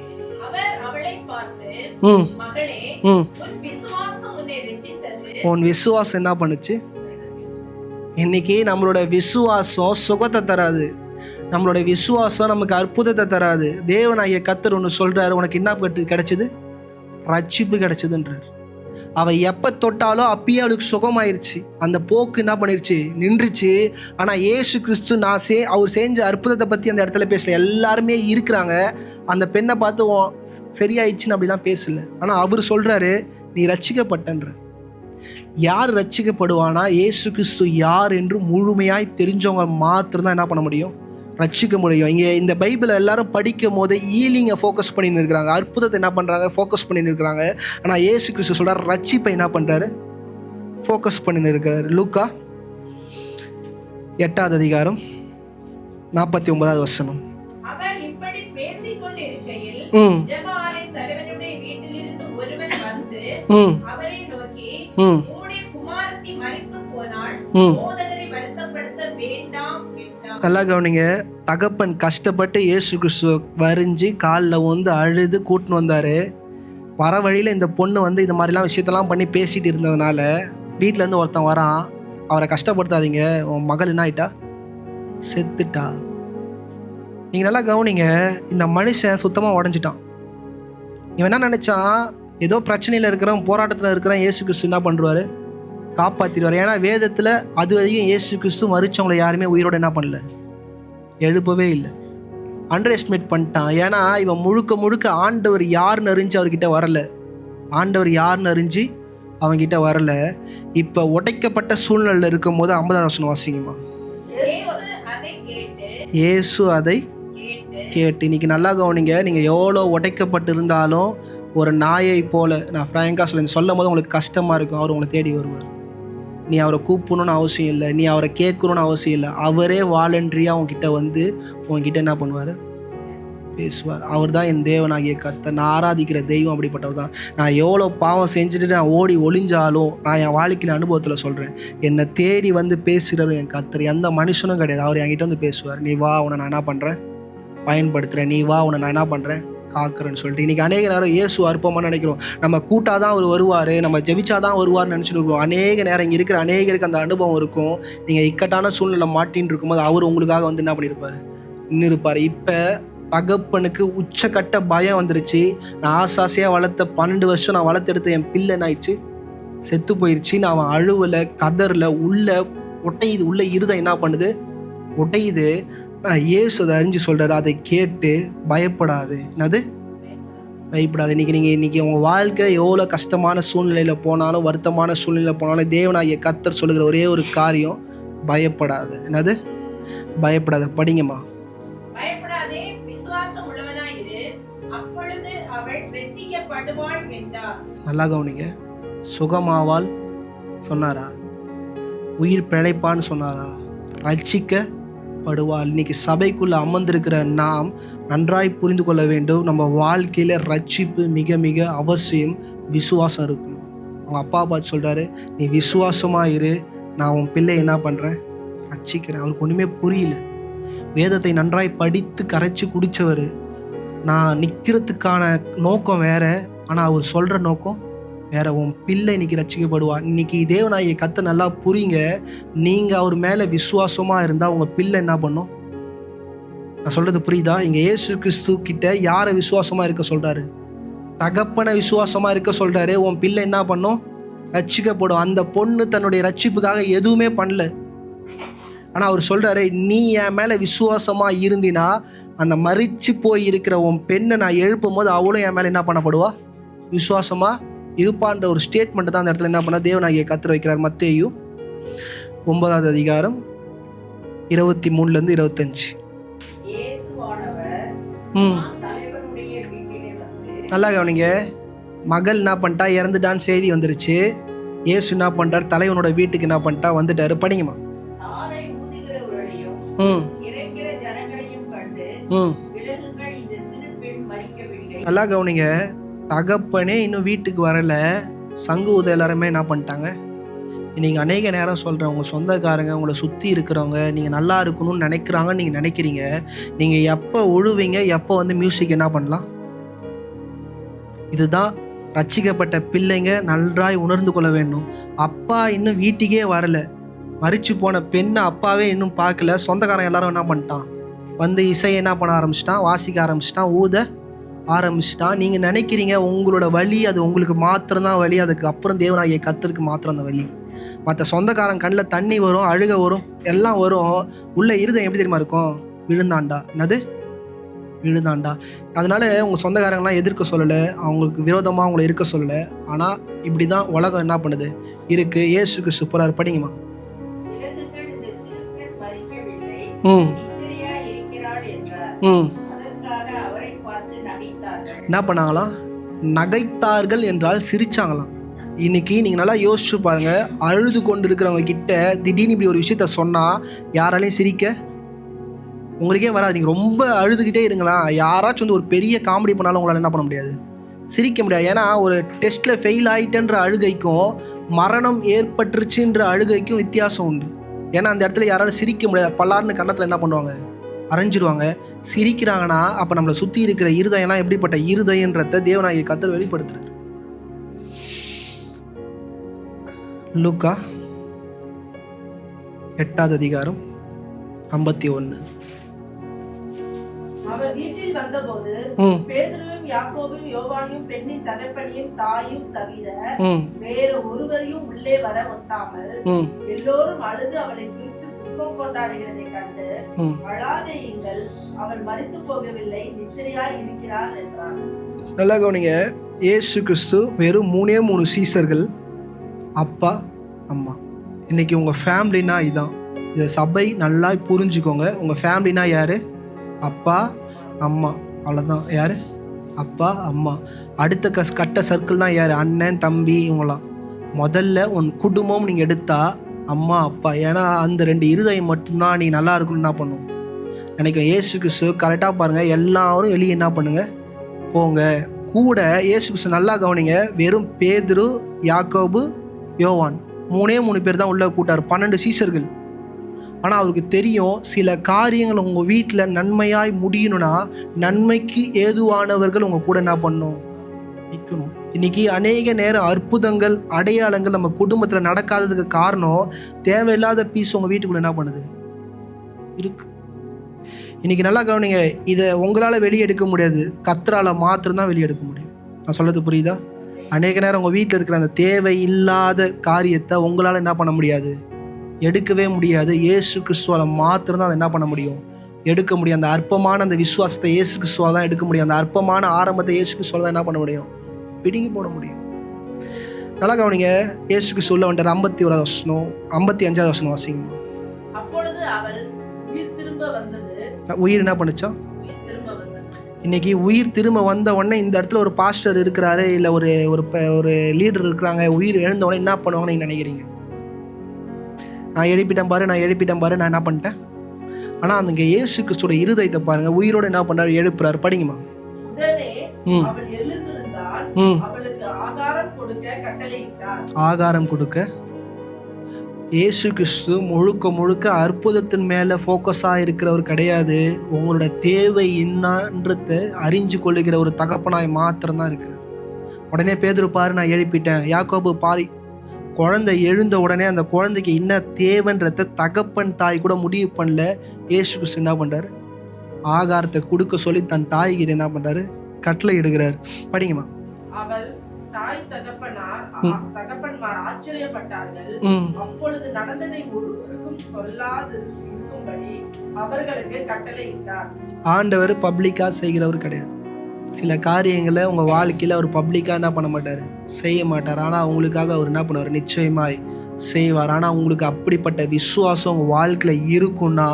உன் விசுவாசம் என்ன பண்ணுச்சு? இன்னைக்கு நம்மளோட விசுவாசம் சுகத்தை தராது, நம்மளோட விசுவாசம் நமக்கு அற்புதத்தை தராது. தேவனாகிய கர்த்தர் ஒன்று சொல்றாரு, உனக்கு என்ன கிடைச்சது, ரட்சிப்பு கிடைச்சதுன்றார். அவள் எப்போ தொட்டாலோ அப்பயே அவளுக்கு சுகமாயிருச்சு, அந்த போக்கு என்ன பண்ணிருச்சு, நின்றுச்சு. ஆனால் ஏசு கிறிஸ்து அவர் செஞ்ச அற்புதத்தை பற்றி அந்த இடத்துல பேசல. எல்லாருமே இருக்கிறாங்க, அந்த பெண்ணை பார்த்து சரியாயிடுச்சுன்னு அப்படிலாம் பேசல. ஆனால் அவர் சொல்கிறாரு, நீ ரட்சிக்கப்பட்டன்ற. யார் ரட்சிக்கப்படுவானா, ஏசு கிறிஸ்து யார் என்று முழுமையாய் தெரிஞ்சவங்க மாத்திரம்தான் என்ன பண்ண முடியும், ரட்சிக்க முடியும். இங்கே இந்த பைபிளை எல்லாரும் படிக்கும் போது ஈலிங்கை ஃபோக்கஸ் பண்ணின்னு இருக்கிறாங்க, அற்புதத்தை என்ன பண்ணுறாங்க, ஃபோக்கஸ் பண்ணின்னு இருக்கிறாங்க. ஆனால் ஏசு கிறிஸ்து சொல்கிறார், ரட்சிப்பை என்ன பண்ணுறாரு, ஃபோக்கஸ் பண்ணின்னு இருக்கிறார். லூக்கா 8வது அதிகாரம் 49வது வசனம். நல்லா கவனிங்க. தகப்பன் கஷ்டப்பட்டு இயேசு கிறிஸ்துவ வரிஞ்சு காலில் வந்து அழுது கூட்டின்னு வந்தார். வர வழியில் இந்த பொண்ணு வந்து இந்த மாதிரிலாம் விஷயத்தெல்லாம் பண்ணி பேசிகிட்டு இருந்ததுனால வீட்டிலேருந்து ஒருத்தன் வரான், அவரை கஷ்டப்படுத்தாதீங்க, உன் மகள் என்ன ஆயிட்டா, செத்துட்டா. நீங்கள் நல்லா கவனிங்க, இந்த மனுஷன் சுத்தமாக உடஞ்சிட்டான். இவன் என்ன நினச்சான், ஏதோ பிரச்சனையில் இருக்கிறவன், போராட்டத்தில் இருக்கிறவன் இயேசு கிறிஸ்து என்ன பண்ணுவார், காப்பாற்றிடுவார். ஏன்னா வேதத்தில் அது வரைக்கும் இயேசு கிறிஸ்து மரிச்சவங்களை யாருமே உயிரோடு என்ன பண்ணல, எழுப்பவே இல்லை. அண்டர் எஸ்டிமேட் பண்ணிட்டான். ஏன்னா இவன் முழுக்க முழுக்க ஆண்டவர் யாருன்னு அறிஞ்சு அவர்கிட்ட வரல, ஆண்டவர் யாருன்னு அறிஞ்சு அவங்கிட்ட வரல. இப்போ உடைக்கப்பட்ட சூழ்நிலையில் இருக்கும் போது 50வது வசனம் வாசிங்கம்மா. இயேசு அதை கேட்டு. இன்னைக்கு நல்லா கவனிங்க, நீங்கள் எவ்வளோ உடைக்கப்பட்டு இருந்தாலும் ஒரு நாயை போல, நான் ஃப்ராங்காக சொல்லும் போது உங்களுக்கு கஷ்டமாக இருக்கும், அவர் உங்களை தேடி வருவார். நீ அவரை கூப்பிடணும்னு அவசியம் இல்லை, நீ அவரை கேட்கணும்னு அவசியம் இல்லை, அவரே வாலண்டரியாக உங்ககிட்ட வந்து உங்ககிட்ட என்ன பண்ணுவார், பேசுவார். அவர் தான் என் தேவனாகிய கர்த்தர், நான் ஆராதிக்கிற தெய்வம் அப்படிப்பட்டவர் தான். நான் எவ்வளோ பாவம் செஞ்சுட்டு நான் ஓடி ஒளிஞ்சாலும் நான் என் வாழ்க்கையில் அனுபவத்தில் சொல்கிறேன், என்னை தேடி வந்து பேசுகிறவர் என் கர்த்தர், எந்த மனுஷனும் கிடையாது. அவர் என்கிட்ட வந்து பேசுவார், நீ வா, உன்னை நான் என்ன பண்ணுறேன், பயன்படுத்துகிறேன், நீ வா, உன்னை நான் என்ன பண்ணுறேன், காக்குறேன்னு சொல்லிட்டு. இன்றைக்கி அநேக நேரம் இயேசு அற்பமாக நினைக்கிறோம், நம்ம கூட்டாதான் அவர் வருவார், நம்ம ஜெபிச்சாதான் வருவார்னு நினச்சிட்டு இருக்கோம். அநேக நேரம் இங்கே இருக்கிற அநேகருக்கு அந்த அனுபவம் இருக்கும். நீங்கள் இக்கட்டான சூழ்நிலை மாட்டின்னு இருக்கும்போது அவர் உங்களுக்காக வந்து என்ன பண்ணியிருப்பார், நின்று இருப்பார். இப்போ தகப்பனுக்கு உச்சக்கட்ட பயம் வந்துருச்சு. நான் ஆசாசையாக வளர்த்த 12 வருஷம் நான் வளர்த்தெடுத்த என் பிள்ளை என்ன ஆயிடுச்சு, செத்து போயிடுச்சு. நான் அவன் அழுவலை, கதறில், உள்ள ஒட்டையுது, உள்ள இருதம் என்ன பண்ணுது, ஒட்டையுது. இயேசு அதை அறிஞ்சு சொல்கிறாரு, அதை கேட்டு பயப்படாது. என்னது, பயப்படாது. இன்றைக்கி உங்கள் வாழ்க்கை எவ்வளோ கஷ்டமான சூழ்நிலையில் போனாலும், வருத்தமான சூழ்நிலையில் போனாலும், தேவனாகிய கர்த்தர் சொல்லுகிற ஒரே ஒரு காரியம், பயப்படாது. என்னது, பயப்படாது. படிங்கம்மா. நல்லா கவனிங்க. சுகமாவால் சொன்னாரா, உயிர் பிழைப்பான்னு சொன்னாரா, ரட்சிக்கப்படுவாள். இன்னைக்கு சபைக்குள்ளே அமர்ந்திருக்கிற நாம் நன்றாய் புரிந்து கொள்ள வேண்டும், நம்ம வாழ்க்கையில் ரட்சிப்பு மிக மிக அவசியம். விசுவாசம் இருக்கணும். அவங்க அப்பா பார்த்து சொல்கிறாரு, நீ விசுவாசமாக இரு, நான் உன் பிள்ளை என்ன பண்ணுறேன், ரட்சிக்கிறேன். அவருக்கு ஒன்றுமே புரியல. வேதத்தை நன்றாய் படித்து கரைச்சி குடித்தவர். நான் நிற்கிறதுக்கான நோக்கம் வேறு, ஆனால் அவர் சொல்கிற நோக்கம் வேறு. உன் பிள்ளை இன்னைக்கு ரட்சிக்கப்படுவார். இன்னைக்கு தேவனாகிய கர்த்தர் நல்லா புரியுங்க. நீங்கள் அவர் மேலே விசுவாசமாக இருந்தால் உங்கள் பிள்ளை என்ன பண்ணும், நான் சொல்கிறது புரியுதா? இங்கே இயேசு கிறிஸ்து கிட்ட யாரை விசுவாசமாக இருக்க சொல்கிறாரு, தகப்பனை விசுவாசமாக இருக்க சொல்கிறாரு. உன் பிள்ளை என்ன பண்ணும், ரட்சிக்கப்படும். அந்த பொண்ணு தன்னுடைய ரட்சிப்புக்காக எதுவுமே பண்ணல. ஆனால் அவர் சொல்கிறாரு, நீ என் மேலே விசுவாசமாக இருந்தினா அந்த மரிச்சு போய் இருக்கிற உன் பெண்ணை நான் எழுப்பும் போது அவளும் என் மேலே என்ன பண்ணப்படுவா, விசுவாசமாக இருப்பான்ற ஒரு ஸ்டேட்மெண்ட் தான் அந்த இடத்துல என்ன பண்ண தேவனாகிய கர்த்தர் வைக்கிறார். மத்தேயு 9வது அதிகாரம் 23 25. இயேசுவானவர் தலைவனுடைய வீட்டிலே வந்து நல்லா கவனிங்க. மகள் என்ன பண்ணிட்டா, இறந்துட்டான்னு செய்தி வந்துருச்சு. இயேசு என்ன பண்ணிட்டார், தலைவனோட வீட்டுக்கு என்ன பண்ணிட்டா வந்துட்டாரு. படிங்கம்மா. தாரை ஊதுகிறவர்களையும் இறக்கிற ஜனங்களையும் கண்டு விலகுங்கள், இந்த சிறு பெண் மரிக்கவில்லை. நல்லா கவனிங்க. தகப்பனே இன்னும் வீட்டுக்கு வரல, சங்கு ஊத எல்லாருமே என்ன பண்ணிட்டாங்க. நீங்கள் அநேக நேரம் சொல்கிறேன், உங்கள் சொந்தக்காரங்க உங்களை சுற்றி இருக்கிறவங்க நீங்கள் நல்லா இருக்கணும்னு நினைக்கிறாங்கன்னு நீங்கள் நினைக்கிறீங்க. நீங்கள் எப்போ உழுவீங்க, எப்போ வந்து மியூசிக் என்ன பண்ணலாம். இதுதான் ரட்சிக்கப்பட்ட பிள்ளைங்க நன்றாய் உணர்ந்து கொள்ள வேண்டும். அப்பா இன்னும் வீட்டுக்கே வரல, மரிச்சு போன பெண்ணை அப்பாவே இன்னும் பார்க்கல. சொந்தக்காரன் எல்லாரும் என்ன பண்ணிட்டான், வந்து இசையை என்ன பண்ண ஆரம்பிச்சிட்டான், வாசிக்க ஆரம்பிச்சிட்டான், ஊத ஆரம்பிச்சிட்டான். நீங்கள் நினைக்கிறீங்க உங்களோட வலி அது உங்களுக்கு மாத்திரம்தான் வலி, அதுக்கு அப்புறம் தேவனாகிய கர்த்தருக்கு மாத்திரம் அந்த வலி. மற்ற சொந்தக்காரன் கண்ணில் தண்ணி வரும், அழுக வரும், எல்லாம் வரும். உள்ள இருதயம் எப்படி தெரியுமா இருக்கும், விழுந்தாண்டா. என்னது விழுந்தாண்டா. அதனால உங்கள் சொந்தக்காரங்களாம் எதிர்க்க சொல்லலை, அவங்களுக்கு விரோதமாக அவங்கள இருக்க சொல்லலை. ஆனால் இப்படி தான் உலகம் என்ன பண்ணுது இருக்கு. இயேசுக்கு சூப்பராக படிங்கம்மா. என்ன பண்ணாங்களாம், நகைத்தார்கள் என்றால் சிரிச்சாங்களாம். இன்னைக்கு நீங்கள் நல்லா யோசிச்சு பாருங்க, அழுது கொண்டு இருக்கிறவங்க கிட்ட திடீர்னு இப்படி ஒரு விஷயத்த சொன்னால் யாராலையும் சிரிக்க உங்களுக்கே வராது. நீங்கள் ரொம்ப அழுதுகிட்டே இருங்களா, யாராச்சும் வந்து ஒரு பெரிய காமெடி பண்ணாலும் உங்களால் என்ன பண்ண முடியாது, சிரிக்க முடியாது. ஏன்னா ஒரு டெஸ்ட்டில் ஃபெயில் ஆகிட்டேன்ற அழுகைக்கும் மரணம் ஏற்பட்டுருச்சுன்ற அழுகைக்கும் வித்தியாசம் உண்டு. ஏன்னா அந்த இடத்துல யாராலும் சிரிக்க முடியாது. பல்லாருன்னு கன்னத்தில் என்ன பண்ணுவாங்க, அரைஞ்சிடுவாங்க. சிரிக்கிறாங்கன்னா அப்போ நம்மளை சுற்றி இருக்கிற இருதயம்லாம் எப்படிப்பட்ட இருதயன்றத தேவனாகிய கர்த்தர் வெளிப்படுத்துறார். லூக்கா 8வது அதிகாரம் 51. அவர் வீட்டில் வந்தபோது பேதுருவும் யாக்கோபும் யோவானையும் பெண்ணின் தகப்பனையும் தாயும் தவிர வேற ஒருவரையும் உள்ளே வர ஒட்டாமல் எல்லோரும் அழுது அவளை குறித்து துக்கம் கொண்டாடுகிறதை கண்டு, அழாதேயுங்கள், அவள் மரித்து போகவில்லை, நித்திரையாய் இருக்கிறார் என்றார். நல்லா கவனிங்க. இயேசு கிறிஸ்து வெறும் 3 சீசர்கள், அப்பா அம்மா. இன்னைக்கு உங்கள் ஃபேமிலினா இதுதான். இதை சபை நல்லா புரிஞ்சுக்கோங்க. உங்கள் ஃபேமிலினா யார், அப்பா அம்மா, அவ்வளோதான். யார், அப்பா அம்மா. அடுத்த கட்ட சர்க்கிள் தான் யார், அண்ணன் தம்பி, இவங்களாம். முதல்ல உன் குடும்பம் நீங்கள் எடுத்தா அம்மா அப்பா. ஏன்னா அந்த 2 இருதயம் மட்டும்தான் நீ நல்லா இருக்கணும்னு என்ன பண்ணும் நினைக்கும். இயேசு கிறிஸ்து கரெக்டாக பாருங்கள், எல்லாரும் வெளியே என்ன பண்ணுங்க போங்க. கூட இயேசு கிறிஸ்து நல்லா கவனிங்க, வெறும் பேதுரு யாக்கோபு யோவான் 3 பேர் தான் உள்ளே கூட்டார், 12 சீசர்கள். ஆனால் அவருக்கு தெரியும் சில காரியங்கள் உங்கள் வீட்டில் நன்மையாய் முடியணும்னா நன்மைக்கு ஏதுவானவர்கள் உங்கள் கூட என்ன பண்ணணும், நிற்கணும். இன்னைக்கு அநேக நேரம் அற்புதங்கள் அடையாளங்கள் நம்ம குடும்பத்தில் நடக்காததுக்கு காரணம் தேவையில்லாத பீஸ் உங்கள் வீட்டுக்குள்ள என்ன பண்ணுது இருக்கு. இன்னைக்கு நல்லா கவனிங்க, இதை உங்களால் வெளியெடுக்க முடியாது, கர்த்தரால் மாத்திரம்தான் வெளியெடுக்க முடியும். நான் சொல்றது புரியுதா? அநேக நேரம் உங்கள் வீட்டில் இருக்கிற அந்த தேவையில்லாத காரியத்தை உங்களால் என்ன பண்ண முடியாது, எடுக்கவே முடியாது. இயேசு கிறிஸ்துவால் மாத்திரம்தான் அதை என்ன பண்ண முடியும், எடுக்க முடியும். அந்த அற்பமான அந்த விசுவாசத்தை இயேசு கிறிஸ்துவால் தான் எடுக்க முடியும். அந்த அற்பமான ஆரம்பத்தை இயேசு கிறிஸ்துவால் தான் என்ன பண்ண முடியும், பிடுங்கி போட முடியும். நல்லா கவனிங்க, இயேசு கிறிஸ்து உள்ள வந்துட்டார். 51வது வசனம் 55வது வசனம் வாசிங்க. அப்பொழுது அவள் உயிர் திரும்ப வந்தது. உயிர் என்ன பண்ணுச்சா, இன்னைக்கு உயிர் திரும்ப வந்த உடனே இந்த இடத்துல ஒரு பாஸ்டர் இருக்கிறாரு, இல்லை ஒரு லீடர் இருக்கிறாங்க, உயிர் எழுந்த உடனே என்ன பண்ணுவாங்கன்னு நீங்கள் நினைக்கிறீங்க? நான் எழுப்பிட்டேன் பாரு, நான் என்ன பண்ணிட்டேன். ஆனால் அந்த இயேசு கிறிஸ்துவோட இருதயத்தை பாருங்க, உயிரோட என்ன பண்றாரு, எழுப்புறாரு. படிங்கம்மா. உடனே அவள் எழுந்திருந்தாள், அவளுக்கு ஆகாரம் கொடுக்க கட்டளையிட்டார். ஆகாரம் கொடுக்க இயேசு கிறிஸ்து முழுக்க அற்புதத்தின் மேலே ஃபோக்கஸாக இருக்கிறவர் கிடையாது. உங்களோட தேவை என்னன்றதை அறிஞ்சு கொள்ளுகிற ஒரு தகப்பனாய் மாத்திரம்தான் இருக்கிறார். உடனே பேதுரு பாரு, நான் எழுப்பிட்டேன். யாக்கோபு பாரி, குழந்தை எழுந்த உடனே அந்த குழந்தைக்கு என்ன தேவைன்றத தகப்பன் தாய் கூட முடிவு பண்ணல. இயேசு கிறிஸ்து என்ன பண்றாரு, ஆகாரத்தை கொடுக்க சொல்லி தன் தாய்கிட்ட என்ன பண்றாரு, கட்டளை இடுகிறார். படிங்கம்மா. அவள் தாய் தகப்பன்மார் ஆச்சரியப்பட்டார்கள். அப்பொழுது நடந்ததை ஒருவருக்கும் சொல்லாது இருக்கும்படி அவர்களுக்கு கட்டளையிட்டார். ஆண்டவர் பப்ளிக்கா செய்கிறவர் கிடையாது. சில காரியங்களை உங்கள் வாழ்க்கையில் அவர் பப்ளிக்காக என்ன பண்ண மாட்டார், செய்ய மாட்டார். ஆனால் அவங்களுக்காக அவர் என்ன பண்ணுவார், நிச்சயமாய் செய்வார். ஆனால் உங்களுக்கு அப்படிப்பட்ட விசுவாசம் உங்கள் வாழ்க்கையில் இருக்குன்னா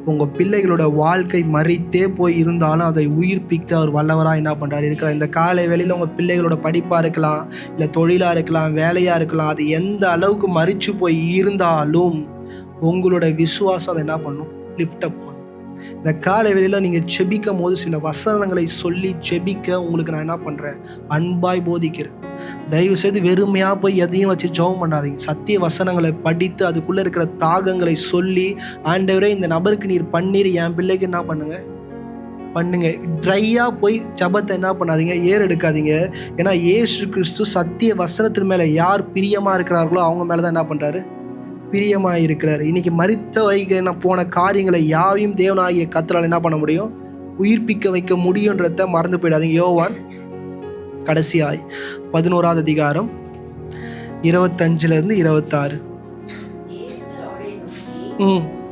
உங்கள் பிள்ளைகளோட வாழ்க்கை மறித்தே போய் இருந்தாலும் அதை உயிர்ப்பிக்க அவர் வல்லவராக என்ன பண்ணுறாரு இருக்கிறார். இந்த காலை வேளையில் உங்கள் பிள்ளைகளோட படிப்பாக இருக்கலாம், இல்லை தொழிலாக இருக்கலாம், வேலையாக இருக்கலாம், அது எந்த அளவுக்கு மறித்து போய் இருந்தாலும் உங்களோட விசுவாசம் அதை என்ன பண்ணும், லிஃப்ட் அப் பண்ணும். இந்த காலை வேளையில் நீங்கள் செபிக்கும் போது சில வசனங்களை சொல்லி செபிக்க உங்களுக்கு நான் என்ன பண்ணுறேன், அன்பாய் போதிக்கிறேன். தயவு செய்து வெறுமையாக போய் எதையும் வச்சு ஜெபம் பண்ணாதீங்க. சத்திய வசனங்களை படித்து அதுக்குள்ளே இருக்கிற தாகங்களை சொல்லி, ஆண்டவரே இந்த நபருக்கு நீர் பண்ணீர், என் பிள்ளைக்கு என்ன பண்ணுங்க. ட்ரையாக போய் ஜபத்தை என்ன பண்ணாதீங்க, ஏறெடுக்காதீங்க. ஏன்னா இயேசு கிறிஸ்து சத்திய வசனத்தின் மேலே யார் பிரியமாக இருக்கிறார்களோ அவங்க மேலே தான் என்ன பண்ணுறாரு, பிரியமாக இருக்கிறார். இன்னைக்கு மரித்த வைக்க போன காரியங்களை யாவையும் தேவனாகிய கர்த்தரால் என்ன பண்ண முடியும், உயிர்ப்பிக்க வைக்க முடியுன்றத மறந்து போயிடாதீங்க. யோவான் கடைசியாய் 11ஆம் அதிகாரம் 25 26. இயேசு அவளை நோக்கி,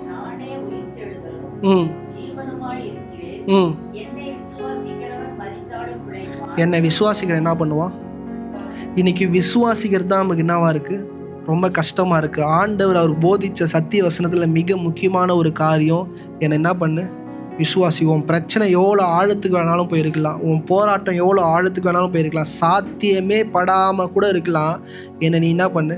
நானே உயிர்த்தெழுதலும் ஜீவனுமாய் இருக்கிறேன். என்னை விசுவாசிக்கிறவன் மரித்தாலும் பிழைப்பான். என்னை விசுவாசிக்கிற என்ன பண்ணுவான்? இன்னைக்கு விசுவாசிக்கிறது தான் நமக்கு என்னவா இருக்குது, ரொம்ப கஷ்டமாக இருக்குது. ஆண்டவர் அவர் போதித்த சத்திய வசனத்தில் மிக முக்கியமான ஒரு காரியம், என்னை என்ன பண்ணு, விசுவாசி. உன் பிரச்சனை எவ்வளோ ஆழத்துக்கு வேணாலும் போயிருக்கலாம், உன் போராட்டம் எவ்வளோ ஆழத்துக்கு வேணாலும் போயிருக்கலாம், சாத்தியமே படாமல் கூட இருக்கலாம், என்னை நீ என்ன பண்ணு,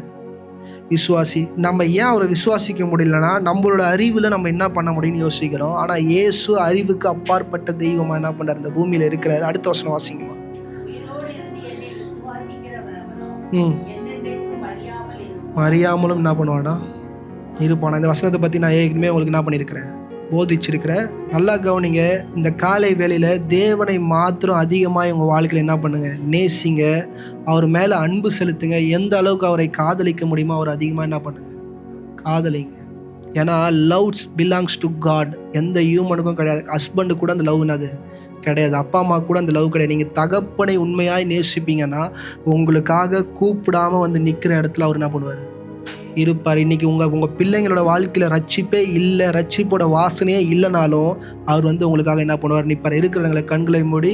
விசுவாசி. நம்ம ஏன் அவரை விசுவாசிக்க முடியலன்னா நம்மளோட அறிவில் நம்ம என்ன பண்ண முடியும்னு யோசிக்கிறோம். ஆனால் இயேசு அறிவுக்கு அப்பாற்பட்ட தெய்வமாக என்ன பண்ணுறார், இந்த பூமியில் இருக்கிறார். அடுத்த வசனம் வாசிங்கம்மா. அறியாமலும் என்ன பண்ணுவானா இருப்பானா. இந்த வசனத்தை பற்றி நான் ஏற்கனவே உங்களுக்கு என்ன பண்ணியிருக்கிறேன், போதிச்சிருக்கிறேன். நல்லா கவனிங்க. இந்த காலை வேளையில் தேவனை மாத்திரம் அதிகமாக உங்கள் வாழ்க்கையில் என்ன பண்ணுங்க, நேசிங்க, அவர் மேலே அன்பு செலுத்துங்க. எந்த அளவுக்கு அவரை காதலிக்க முடியுமோ அவர் அதிகமாக என்ன பண்ணுங்க, காதலிங்க. ஏன்னா லவ்ஸ் பிலாங்ஸ் டு காட். எந்த ஹியூமனுக்கும் கிடையாது. ஹஸ்பண்டு கூட அந்த லவ் என்னது கிடையாது, அப்பா அம்மா கூட அந்த லவ் கிடையாது. நீங்கள் தகப்பனை உண்மையாய் நேசிப்பீங்கன்னா உங்களுக்காக கூப்பிடாமல் வந்து நிற்கிற இடத்துல அவர் என்ன பண்ணுவார், இருப்பார். இன்றைக்கி உங்கள் பிள்ளைங்களோட வாழ்க்கையில் ரட்சிப்பே இல்லை, ரட்சிப்போட வாசனையே இல்லைனாலும் அவர் வந்து உங்களுக்காக என்ன பண்ணுவார், நிற்பார். இருக்கிறவங்களை கண்களை மூடி